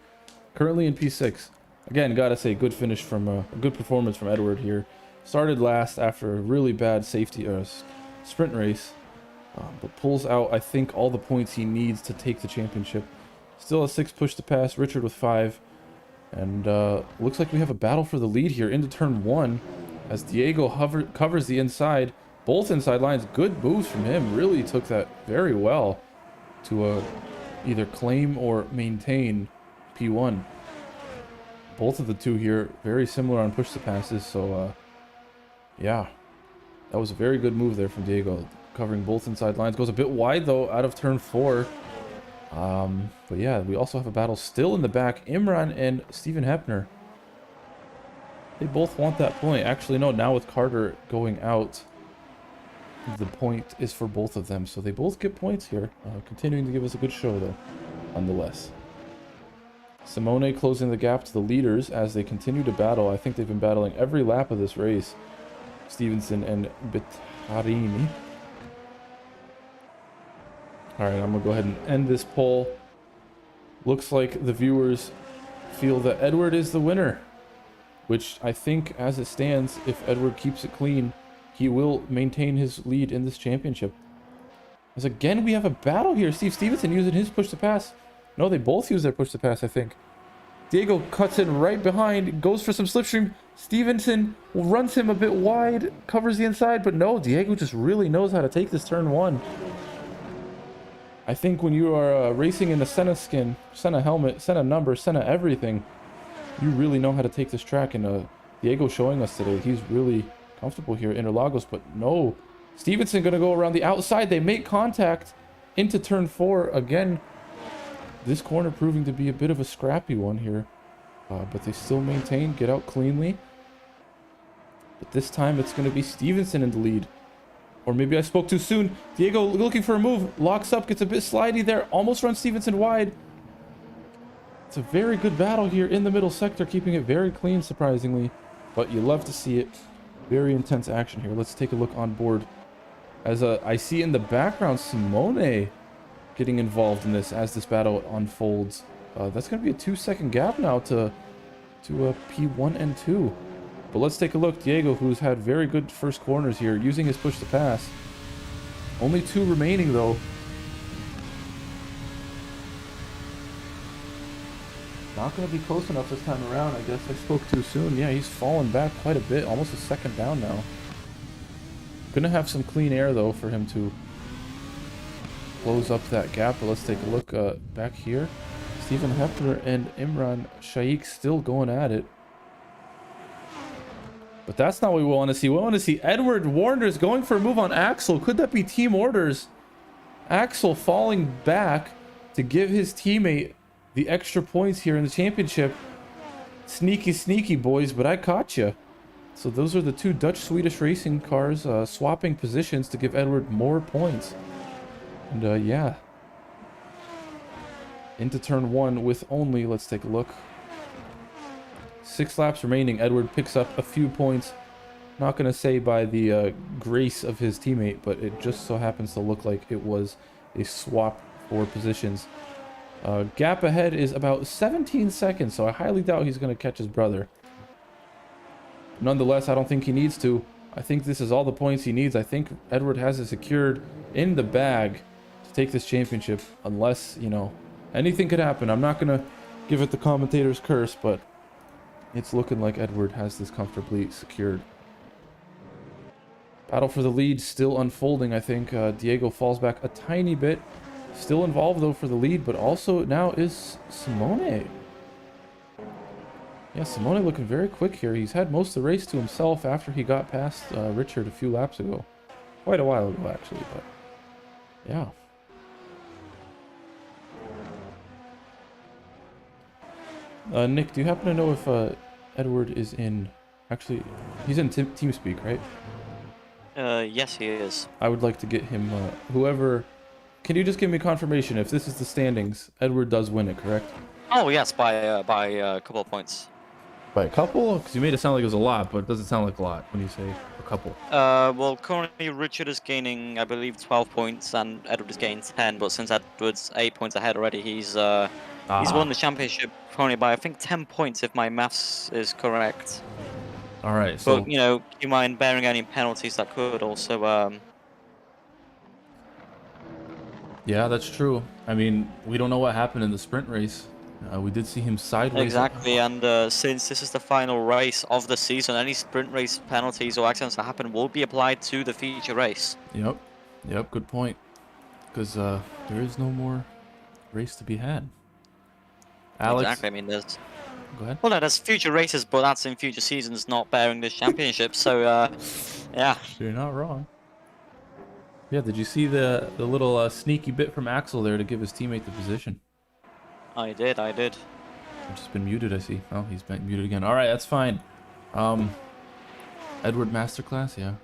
Currently in P6. Again, gotta say, good finish from a good performance from Edward here. Started last after a really bad safety sprint race, but pulls out, I think, all the points he needs to take the championship. Still a 6 push to pass, Richard with 5. And looks like we have a battle for the lead here into turn 1 as Diego covers the inside. Both inside lines, good moves from him. Really took that very well to either claim or maintain P1. Both of the two here very similar on push to passes, so yeah, that was a very good move there from Diego, covering both inside lines. Goes a bit wide though out of turn 4. But yeah, we also have a battle still in the back. Imran and Stephen Hepner. They both want that point. Actually, no, now with Carter going out, the point is for both of them. So they both get points here. Continuing to give us a good show though, nonetheless. Simone closing the gap to the leaders as they continue to battle. I think they've been battling every lap of this race. Stevenson and Bittarini. Alright, I'm going to go ahead and end this poll. Looks like the viewers feel that Edward is the winner. Which I think, as it stands, if Edward keeps it clean, he will maintain his lead in this championship. As again, we have a battle here. Stevenson using his push to pass. No, they both use their push to pass, I think. Diego cuts in right behind, goes for some slipstream. Stevenson runs him a bit wide, covers the inside, but no, Diego just really knows how to take this turn 1. I think when you are racing in the Senna skin, Senna helmet, Senna number, Senna everything, you really know how to take this track. And Diego showing us today, he's really comfortable here in Interlagos, but no. Stevenson going to go around the outside. They make contact into turn 4 again. This corner proving to be a bit of a scrappy one here, but they still maintain, get out cleanly. But this time it's going to be Stevenson in the lead. Or maybe I spoke too soon. Diego looking for a move, locks up, gets a bit slidey there, almost runs Stevenson wide. It's a very good battle here in the middle sector, keeping it very clean, surprisingly. But you love to see it. Very intense action here. Let's take a look on board. As I see in the background, Simone getting involved in this as this battle unfolds. That's going to be a 2-second gap now to P1 and 2. But let's take a look. Diego, who's had very good first corners here, using his push to pass. Only 2 remaining though. Not going to be close enough this time around. I guess I spoke too soon. Yeah, he's fallen back quite a bit. Almost a second down now. Gonna have some clean air though for him to close up that gap. But let's take a look back here. Stephen Hepner and Imran Shaikh still going at it. But that's not what we want to see. We want to see Edward Warners going for a move on Axel. Could that be team orders? Axel falling back to give his teammate the extra points here in the championship. Sneaky, sneaky, boys, but I caught you. So those are the 2 Dutch-Swedish racing cars swapping positions to give Edward more points. And yeah. Into turn 1 with only, let's take a look, 6 laps remaining. Edward picks up a few points. Not going to say by the grace of his teammate, but it just so happens to look like it was a swap for positions. Gap ahead is about 17 seconds, so I highly doubt he's going to catch his brother. Nonetheless, I don't think he needs to. I think this is all the points he needs. I think Edward has it secured in the bag to take this championship, unless, you know, anything could happen. I'm not going to give it the commentator's curse, but it's looking like Edward has this comfortably secured. Battle for the lead still unfolding, I think. Diego falls back a tiny bit. Still involved, though, for the lead, but also now is Simone. Yeah, Simone looking very quick here. He's had most of the race to himself after he got past Richard a few laps ago. Quite a while ago, actually, but yeah. Nick, do you happen to know if Edward is in? Actually, he's in TeamSpeak, right?
Yes, he is.
I would like to get him. Whoever, can you just give me confirmation if this is the standings? Edward does win it, correct?
Oh yes, by a couple of points.
By a couple? Because you made it sound like it was a lot, but it doesn't sound like a lot when you say a couple.
Well, currently Richard is gaining, I believe, 12 points, and Edward is gaining 10. But since Edward's 8 points ahead already, he's won the championship currently by I think 10 points, if my maths is correct.
All right, so
But you know, keep in mind bearing any penalties that could also.
yeah, that's true. I mean, we don't know what happened in the sprint race. We did see him sideways.
Exactly, and since this is the final race of the season, any sprint race penalties or accidents that happen will be applied to the feature race.
Yep, good point. Because there is no more race to be had. Alex?
Exactly, I mean, there's...
Go ahead.
Well, no, there's future races, but that's in future seasons, not bearing this championship, so, yeah.
You're not wrong. Yeah, did you see the little sneaky bit from Axel there to give his teammate the position?
I did.
I've just been muted, I see. Oh, he's been muted again. All right, that's fine. Edward Masterclass, yeah.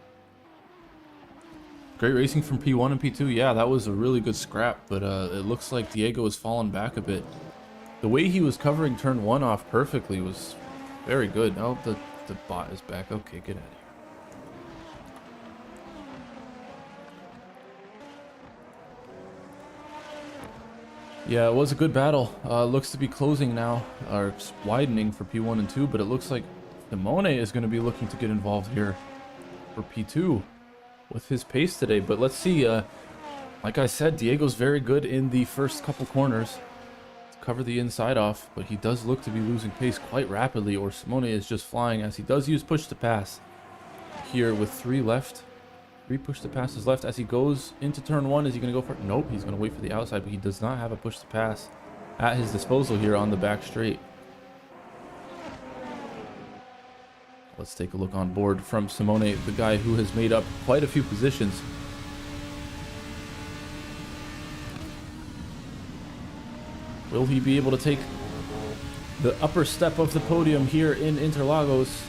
Great racing from P1 and P2. Yeah, that was a really good scrap, but it looks like Diego has fallen back a bit. The way he was covering turn 1 off perfectly was very good. Oh, the bot is back. Okay, get out of here. Yeah, it was a good battle. Looks to be closing now, or widening for P1 and 2, but it looks like Simone is going to be looking to get involved here for P2 with his pace today. But let's see. Like I said, Diego's very good in the first couple corners to cover the inside off, but he does look to be losing pace quite rapidly, or Simone is just flying as he does use push to pass here with 3 left. 3 push to passes left as he goes into turn 1. Is he going to go for it? Nope, he's going to wait for the outside, but he does not have a push to pass at his disposal here on the back straight. Let's take a look on board from Simone, the guy who has made up quite a few positions. Will he be able to take the upper step of the podium here in Interlagos?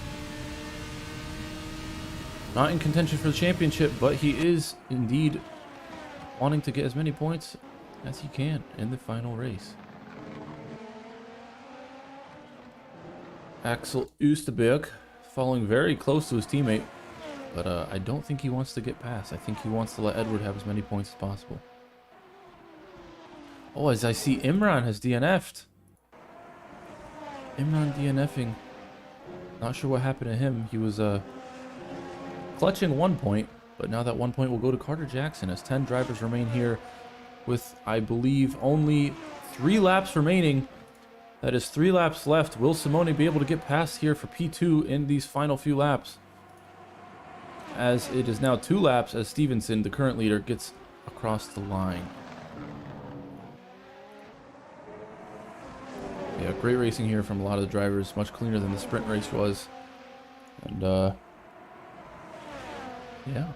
Not in contention for the championship, but he is indeed wanting to get as many points as he can in the final race. Axel Oosterberg following very close to his teammate, but I don't think he wants to get past. I think he wants to let Edward have as many points as possible. Oh, as I see, Imran has DNF'd. Imran DNFing. Not sure what happened to him. He was clutching 1 point, but now that 1 point will go to Carter Jackson as 10 drivers remain here with, I believe, only 3 laps remaining. That is 3 laps left. Will Simone be able to get past here for P2 in these final few laps? As it is now 2 laps as Stevenson, the current leader, gets across the line. Yeah, great racing here from a lot of the drivers. Much cleaner than the sprint race was. And, yeah.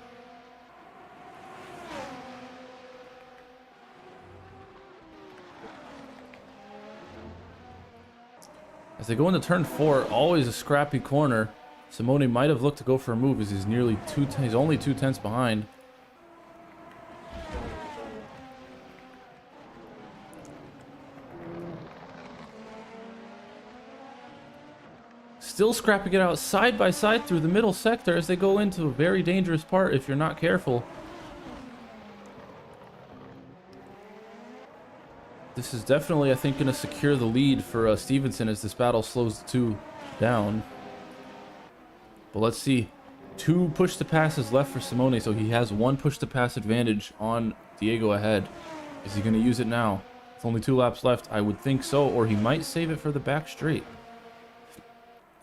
As they go into turn 4, always a scrappy corner. Simone might have looked to go for a move as he's nearly he's only 2 tenths behind. Still scrapping it out side by side through the middle sector as they go into a very dangerous part if you're not careful. This is definitely, I think, going to secure the lead for Stevenson as this battle slows the 2 down. But let's see. 2 push to passes left for Simone, so he has 1 push to pass advantage on Diego ahead. Is he going to use it now? With only 2 laps left, I would think so, or he might save it for the back straight.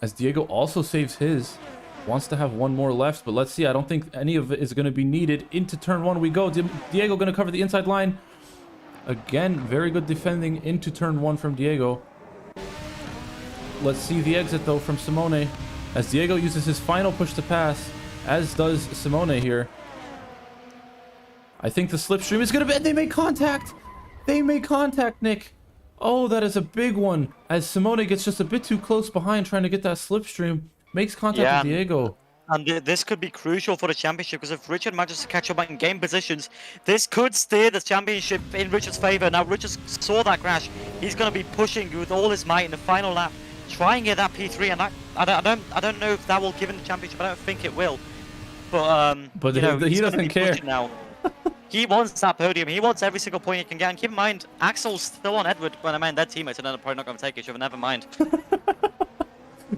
As Diego also saves his, wants to have 1 more left, but let's see. I don't think any of it is going to be needed. Into turn 1 we go. Diego going to cover the inside line. Again, very good defending into turn 1 from Diego. Let's see the exit though from Simone as Diego uses his final push to pass, as does Simone here. I think the slipstream is going to be... They make contact! They make contact, Nick! Oh, that is a big one. As Simone gets just a bit too close behind trying to get that slipstream. Makes contact
Yeah,
with Diego.
and this could be crucial for the championship because if Richard manages to catch up and gain positions, this could steer the championship in Richard's favour. Now Richard saw that crash. He's going to be pushing with all his might in the final lap, trying to get that P3, and I don't know if that will give him the championship. I don't think it will. But you know,
he
he's gonna
doesn't
be
care.
pushing now. He wants that podium. He wants every single point he can get. And keep in mind, Axel's still on Edward. When I mean, their teammates, and they're probably not going to take it. So never mind.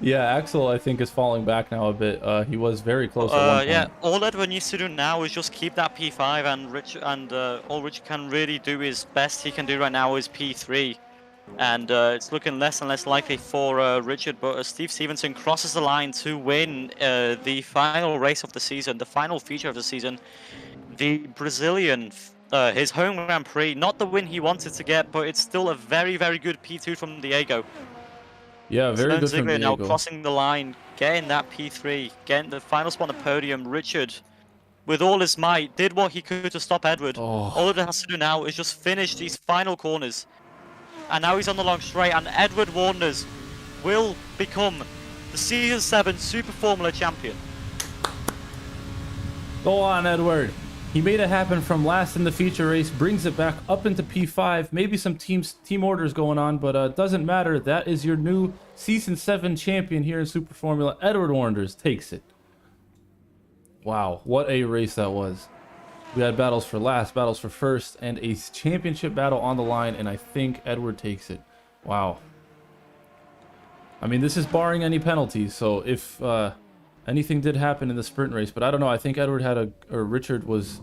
Yeah, Axel, I think, is falling back now a bit. He was very close at one point.
Yeah, all Edward needs to do now is just keep that P5, and all Richard can really do is best he can do right now is P3. And it's looking less and less likely for Richard, but Steve Stevenson crosses the line to win the final race of the season, the final feature of the season. The Brazilian, his home Grand Prix, not the win he wanted to get, but it's still a very, very good P2 from Diego.
Yeah, very good from
Ziegler now
Diego.
crossing the line, getting that P3, getting the final spot on the podium. Richard, with all his might, did what he could to stop Edward.
Oh.
All it has to do now is just finish these final corners. And now he's on the long straight, and Edward Wardners will become the Season 7 Super Formula champion.
Go on, Edward. He made it happen from last in the feature race, brings it back up into P5. Maybe some team orders going on, but it doesn't matter. That is your new Season 7 champion here in Super Formula. Edward Wardners takes it. Wow, what a race that was. We had battles for last, battles for first, and a championship battle on the line, and I think Edward takes it. Wow. I mean, this is barring any penalties, so if anything did happen in the sprint race, but I don't know, I think Edward had or Richard was,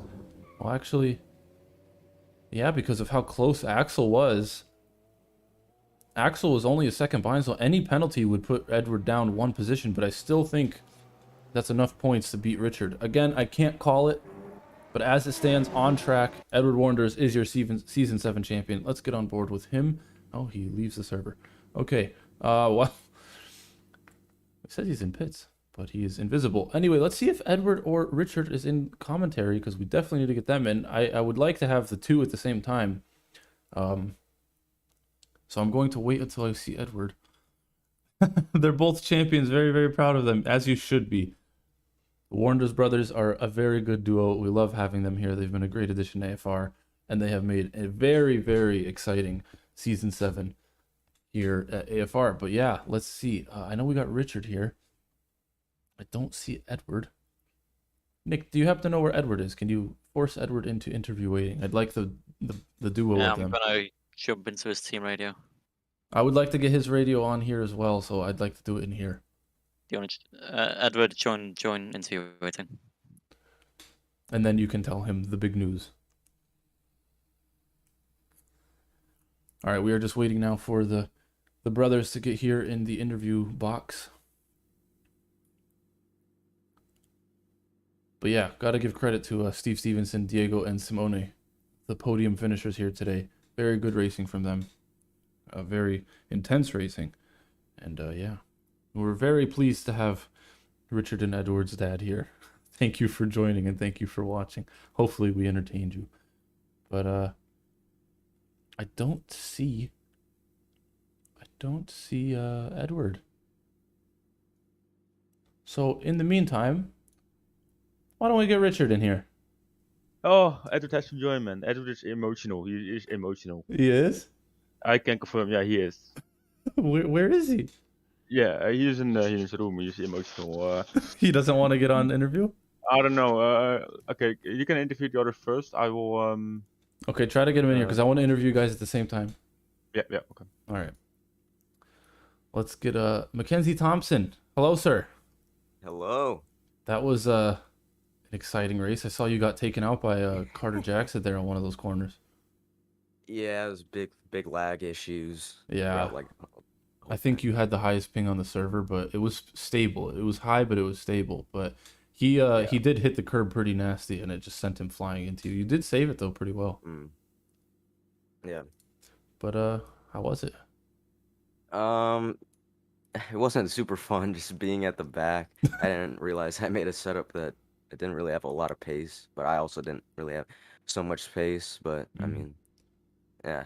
well, actually, yeah, because of how close Axel was. Axel was only a second behind, so any penalty would put Edward down one position, but I still think that's enough points to beat Richard. Again, I can't call it, but as it stands on track, Edward Wardners is your Season 7 champion. Let's get on board with him. Oh, he leaves the server. Okay, well, it says he's in pits, but he is invisible. Anyway, let's see if Edward or Richard is in commentary, because we definitely need to get them in. I would like to have the two at the same time. So I'm going to wait until I see Edward. They're both champions. Very, very proud of them, as you should be. The Wardners brothers are a very good duo. We love having them here. They've been a great addition to AFR, and they have made a very, very exciting Season 7 here at AFR. But yeah, let's see. I know we got Richard here. I don't see Edward. Nick, do you happen to know where Edward is? Can you force Edward into interview waiting? I'd like the duo
Yeah,
with them.
I'm going to jump into his team radio.
I would like to get his radio on here as well, so I'd like to do it in here.
Do you want to, Edward, join interview waiting?
And then you can tell him the big news. All right, we are just waiting now for the brothers to get here in the interview box. But yeah, got to give credit to Steve Stevenson, Diego, and Simone, the podium finishers here today. Very good racing from them. Very intense racing. And yeah, we're very pleased to have Richard and Edward's dad here. Thank you for joining and thank you for watching. Hopefully we entertained you. But I don't see Edward. So in the meantime, why don't we get Richard in here?
Oh, Edward has to join, man. Edward is emotional. He is emotional.
He is?
I can confirm. Yeah, he is.
Where is he?
Yeah, he is in his room. He's emotional.
He doesn't want to get on interview?
I don't know. Okay, you can interview the others first. I will.
Okay, try to get him in here because I want to interview you guys at the same time.
Yeah, okay.
All right. Let's get Mackenzie Thompson. Hello, sir.
Hello.
That was an exciting race. I saw you got taken out by Carter Jackson there on one of those corners.
Yeah, it was big lag issues.
Yeah.
Like,
I think you had the highest ping on the server, but it was stable. It was high, but it was stable. But he did hit the curb pretty nasty, and it just sent him flying into you. You did save it though pretty well.
Yeah.
But how was it?
It wasn't super fun just being at the back. I didn't realize I made a setup that it didn't really have a lot of pace, but I also didn't really have so much pace. But I mean, yeah.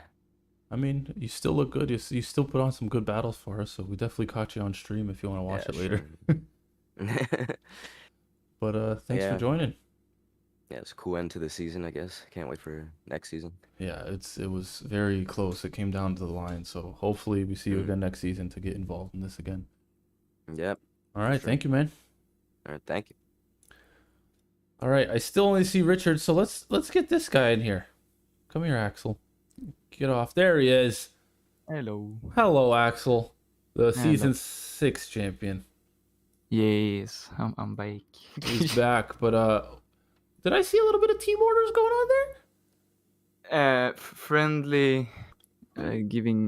I mean, you still look good. You still put on some good battles for us, so we definitely caught you on stream if you want to watch it later.
Sure.
But thanks for
Yeah.
joining.
Yeah, it's a cool end to the season, I guess. Can't wait for next season.
Yeah, it was very close. It came down to the line, so hopefully we see you again next season to get involved in this again.
Yep.
All right,
Sure.
thank you, man.
All right, thank you.
All right, I still only see Richard, so let's get this guy in here. Come here, Axel. Get off. There he is.
Hello.
Hello, Axel, the
Hello.
season 6 champion.
Yes, I'm back.
He's back, but did I see a little bit of team orders going on there?
Friendly, giving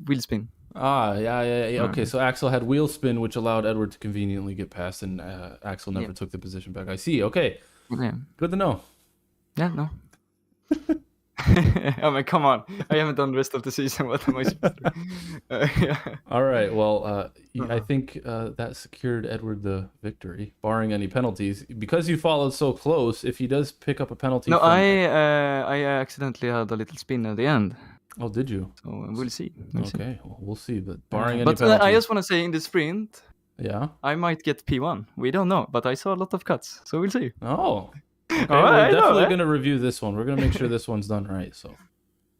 wheel spin.
Ah, yeah. Okay,
Mm.
so Axel had wheel spin, which allowed Edward to conveniently get past, and Axel never
Yeah.
took the position back. I see. Okay,
Yeah,
good to know.
no. I mean, come on. I haven't done the rest of the season. What am I supposed to do? Yeah.
All right. Well, I
Uh-huh.
think that secured Edward the victory, barring any penalties. Because you followed so close, if he does pick up a penalty,
No,
from...
I accidentally had a little spin at the end.
Oh, did you?
So we'll see. We'll see.
Okay, well, we'll see. But barring any
But
penalties,
I just want to say in the sprint,
yeah.
I might get P1. We don't know, but I saw a lot of cuts, so we'll see.
Oh. Okay,
All
we're
right, I know,
definitely
eh?
gonna review this one. We're gonna make sure this one's done right. So.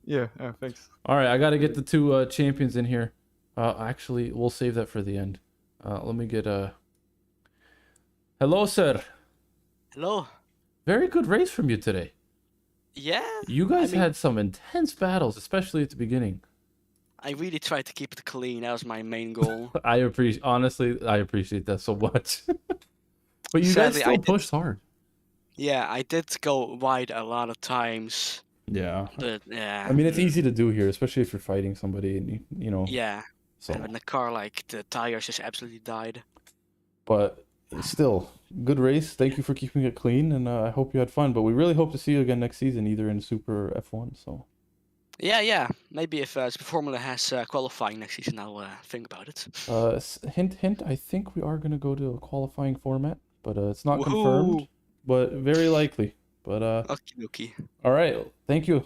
Yeah, thanks.
All right, I got to get the two champions in here. Actually, we'll save that for the end. Let me get Hello, sir.
Hello.
Very good race from you today.
Yeah.
You guys
I mean-
had some intense battles, especially at the beginning.
I really tried to keep it clean. That was my main goal.
I appreciate that so much. But you guys
Sadly, I
still
did-
pushed hard.
Yeah, I did go wide a lot of times,
Yeah.
but yeah.
I mean, it's easy to do here, especially if you're fighting somebody and you know.
Yeah.
So,
And when the car, like, the tires just absolutely died.
but still, good race. Thank you for keeping it clean, and I hope you had fun. But we really hope to see you again next season, either in Super or F1. So.
Yeah. Maybe if Formula has qualifying next season, I'll think about it.
Hint. I think we are gonna go to a qualifying format, but it's not
Woohoo!
confirmed, but very likely. But
Okay.
all right. Thank you.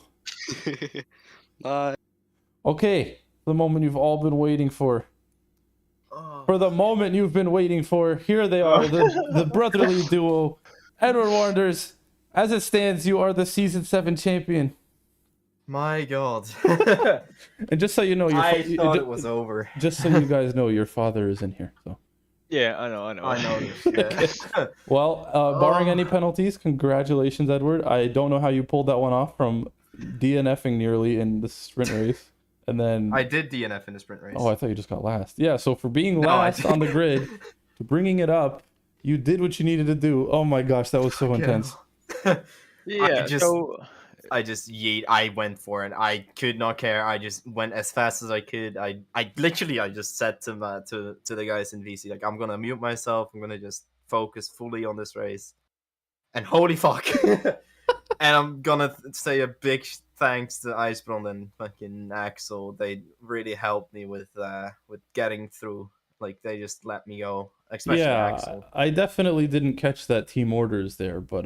Bye.
Okay, the moment you've all been waiting for. For the moment you've been waiting for, here they are, the brotherly duo, Edward Wardners. As it stands, you are the season 7 champion.
My God.
And just so you know,
I thought it was over.
just so you guys know, your father is in here. So,
Yeah, I know.
I know this. Yeah.
well, barring any penalties, congratulations, Edward. I don't know how you pulled that one off from DNFing nearly in the sprint race, and then
I did DNF in the sprint race.
oh, I thought you just got last. Yeah, so for being
No, I
last on the grid, to bringing it up, you did what you needed to do. Oh my gosh, that was so intense.
Yeah.
I just I went for it. I could not care. I just went as fast as I could. I just said to the guys in VC, like, I'm gonna mute myself. I'm gonna just focus fully on this race. And holy fuck! And I'm gonna say a big thanks to Icebrand and fucking Axel. They really helped me with getting through. Like, they just let me go, especially Axel.
I definitely didn't catch that team orders there, but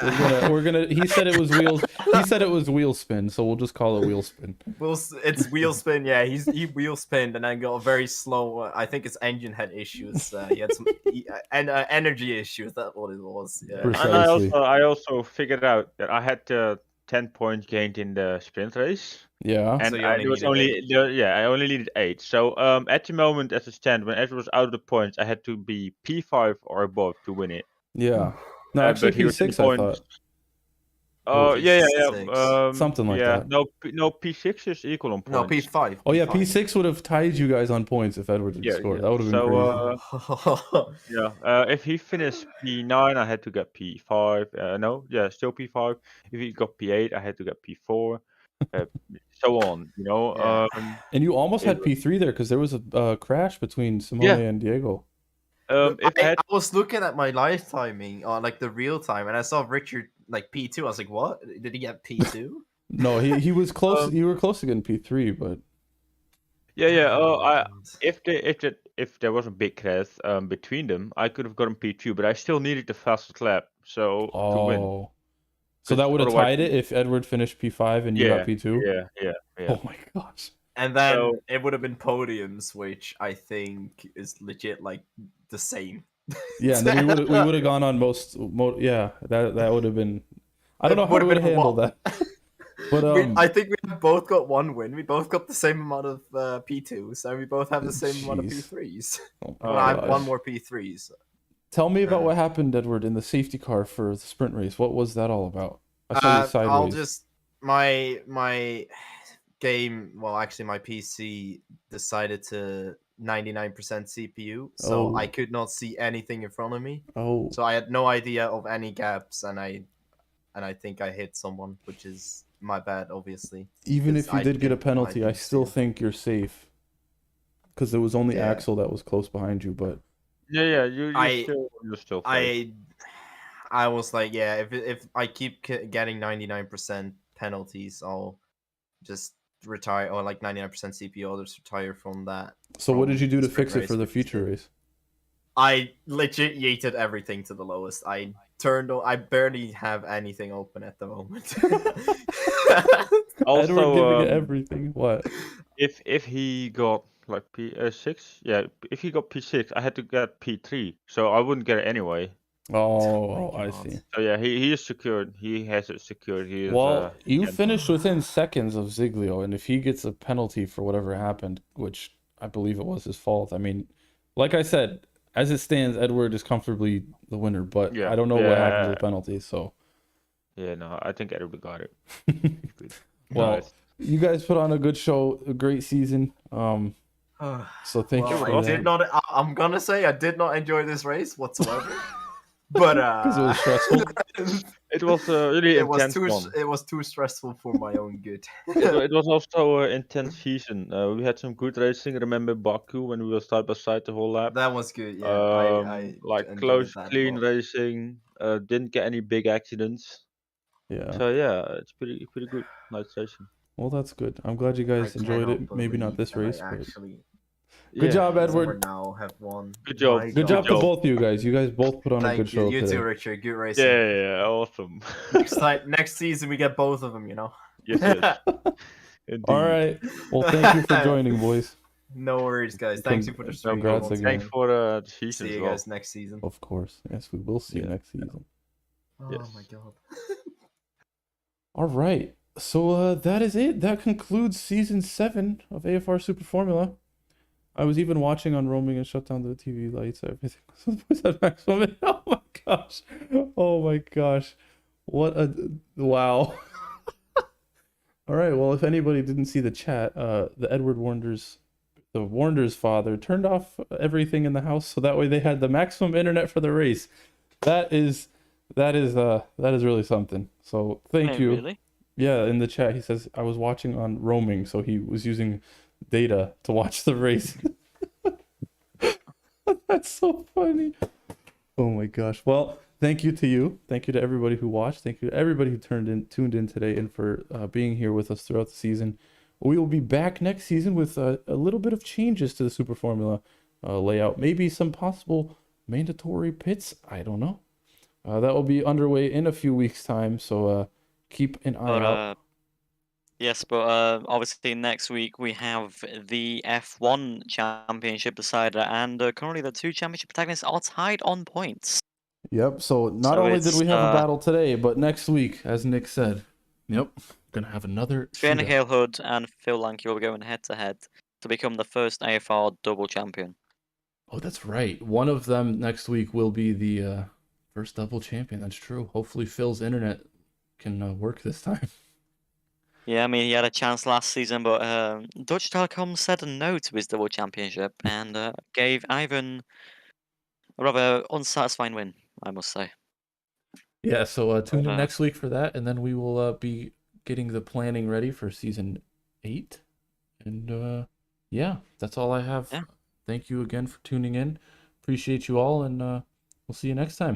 we're gonna. He said it was wheels. He said it was wheel spin, so we'll just call it wheel spin.
It's wheel spin, yeah. He wheel spinned and then got a very slow. I think his engine had issues. He had some energy issues. That's what it was. Yeah.
Precisely.
And I also figured out that I had 10 points gained in the sprint race,
Yeah.
and
So you
I
only needed
I only needed 8. So at the moment, as it stands, when Ezra was out of the points, I had to be P5 or above to win it.
Yeah. No,
But
actually
he was 10
P6 I thought.
Oh yeah.
P6.
Something like
yeah,
that.
No, P6 is equal on
No,
points.
P5.
Oh yeah, P6 would have tied you guys on points if Edward had scored. That would have been crazy.
Yeah. If he finished P9, I had to get P5. Still P5. If he got P8, I had to get P4. So on.
Yeah.
And you almost had P3 there because there was a crash between Simone and Diego.
If I
I
had
was looking at my live timing on like the real time, and I saw Richard like P2. I was like, "What? Did he get P2?"
No, he was close. You were close to getting P3, but
if there was a big crash between them, I could have gotten P2, but I still needed the fastest lap. So to win.
So that would have
Otherwise-
tied it if Edward finished P5 and you got P2?
Yeah.
Oh my gosh.
And then
So-
it would have been podiums, which I think is legit like the same.
Yeah, and then we would have gone on yeah, that would have been. I don't know how we would have handled that. But
I think we both got one win. We both got the same amount of P2s, so we both have the same amount of
Jeez.
P3s.
oh
Well,
my
I have one
gosh.
more P3s.
Tell me about what happened, Edward, in the safety car for the sprint race. What was that all about? I saw you sideways.
I'll just my game. Well, actually, my PC decided to 99% CPU, so
Oh.
I could not see anything in front of me.
Oh,
So I had no idea of any gaps, and I think I hit someone, which is my bad, obviously.
even
because
if you
I
did get a
didn't-
penalty, I
didn't
still
see it.
think you're safe. Because there was only
Yeah.
Axel that was close behind you, but
Yeah. You're still fine.
I was like, yeah, if I keep getting 99% penalties, I'll just retire, or like 99% CPU, I'll just retire from that.
so what
from
did you do to
sprint
fix it for
race,
the
which is
future
good.
race?
I legit yeeted everything to the lowest. I barely have anything open at the moment.
Also,
Edward giving it everything. What?
if he got like P6, if he got P6, I had to get P3, so I wouldn't get it anyway.
Oh,
my
I
God.
see.
So yeah, he is secured. He has it secured. He is.
Well, you
can-
finished within seconds of Ziglio, and if he gets a penalty for whatever happened, which I believe it was his fault, I mean, like I said, as it stands, Edward is comfortably the winner, but
Yeah,
I don't know what happened to
yeah.
the penalty, so.
Yeah, no, I think everybody got it.
Well,
Nice.
you guys put on a good show, a great season. So thank you
Well,
for
I
that.
did not. I'm gonna say I did not enjoy this race whatsoever. But
Because it was stressful.
It was a really
it was
intense
too
one.
it was too stressful for my own good.
It was also an intense season. We had some good racing. Remember Baku when we were side by side the whole lap?
That was good. Yeah, I
Like
enjoyed
close,
that a
clean
lot.
racing. Didn't get any big accidents.
Yeah.
So yeah, it's pretty good. Nice session.
Well, that's good. I'm glad you
I
guys enjoyed
cannot
it. Maybe not
believe
this
that
race,
I
but
actually
good job,
Edward
Edward.
now have won.
Good job.
My
Good
Good
job to
job.
both of you guys. You guys both put on a
Thank
good
you.
show
You
today.
too, Richard. Good racing.
Yeah, awesome.
Next season we get both of them. You know.
yes. Indeed.
All right. Well, thank you for joining, boys.
No worries, guys. Thanks you for the stream.
Congrats
once
again.
Thanks for the season
See
as
you
well.
guys next season.
Of course. Yes, we will see you
Yeah.
next season.
Oh
Yes.
my god.
All right. So that is it. That concludes season 7 of AFR Super Formula. I was even watching on roaming and shut down the TV lights. Everything was at maximum. Oh my gosh. Oh my gosh. What a wow. All right. Well, if anybody didn't see the chat, the Warner's father turned off everything in the house so that way they had the maximum internet for the race. That is really something. So thank
Wait,
you.
Really?
Yeah, in the chat he says I was watching on roaming, so he was using data to watch the race. That's so funny. Oh my gosh. Well, thank you to you. Thank you to everybody who watched. Thank you to everybody who tuned in today and for being here with us throughout the season. We will be back next season with a little bit of changes to the Super Formula layout. Maybe some possible mandatory pits. I don't know. That will be underway in a few weeks' time, so keep an eye
But
out.
yes, but obviously next week we have the F1 Championship decider, and currently the 2 championship protagonists are tied on points.
Yep, so not
So
only did
it's,
we have a battle today, but next week, as Nick said, yep, gonna have another
Fiona
shootout.
Hale Hood and Phil Lanky will be going head to head to become the first AFR double champion.
Oh, that's right. One of them next week will be the first double champion. That's true. Hopefully Phil's internet can work this time.
Yeah, I mean, he had a chance last season, but Dutch Telecom said no to his double championship and gave Ivan a rather unsatisfying win, I must say.
Yeah, so tune in
Uh,
next week for that, and then we will be getting the planning ready for season 8. And yeah, that's all I have.
Yeah.
Thank you again for tuning in. Appreciate you all, and we'll see you next time.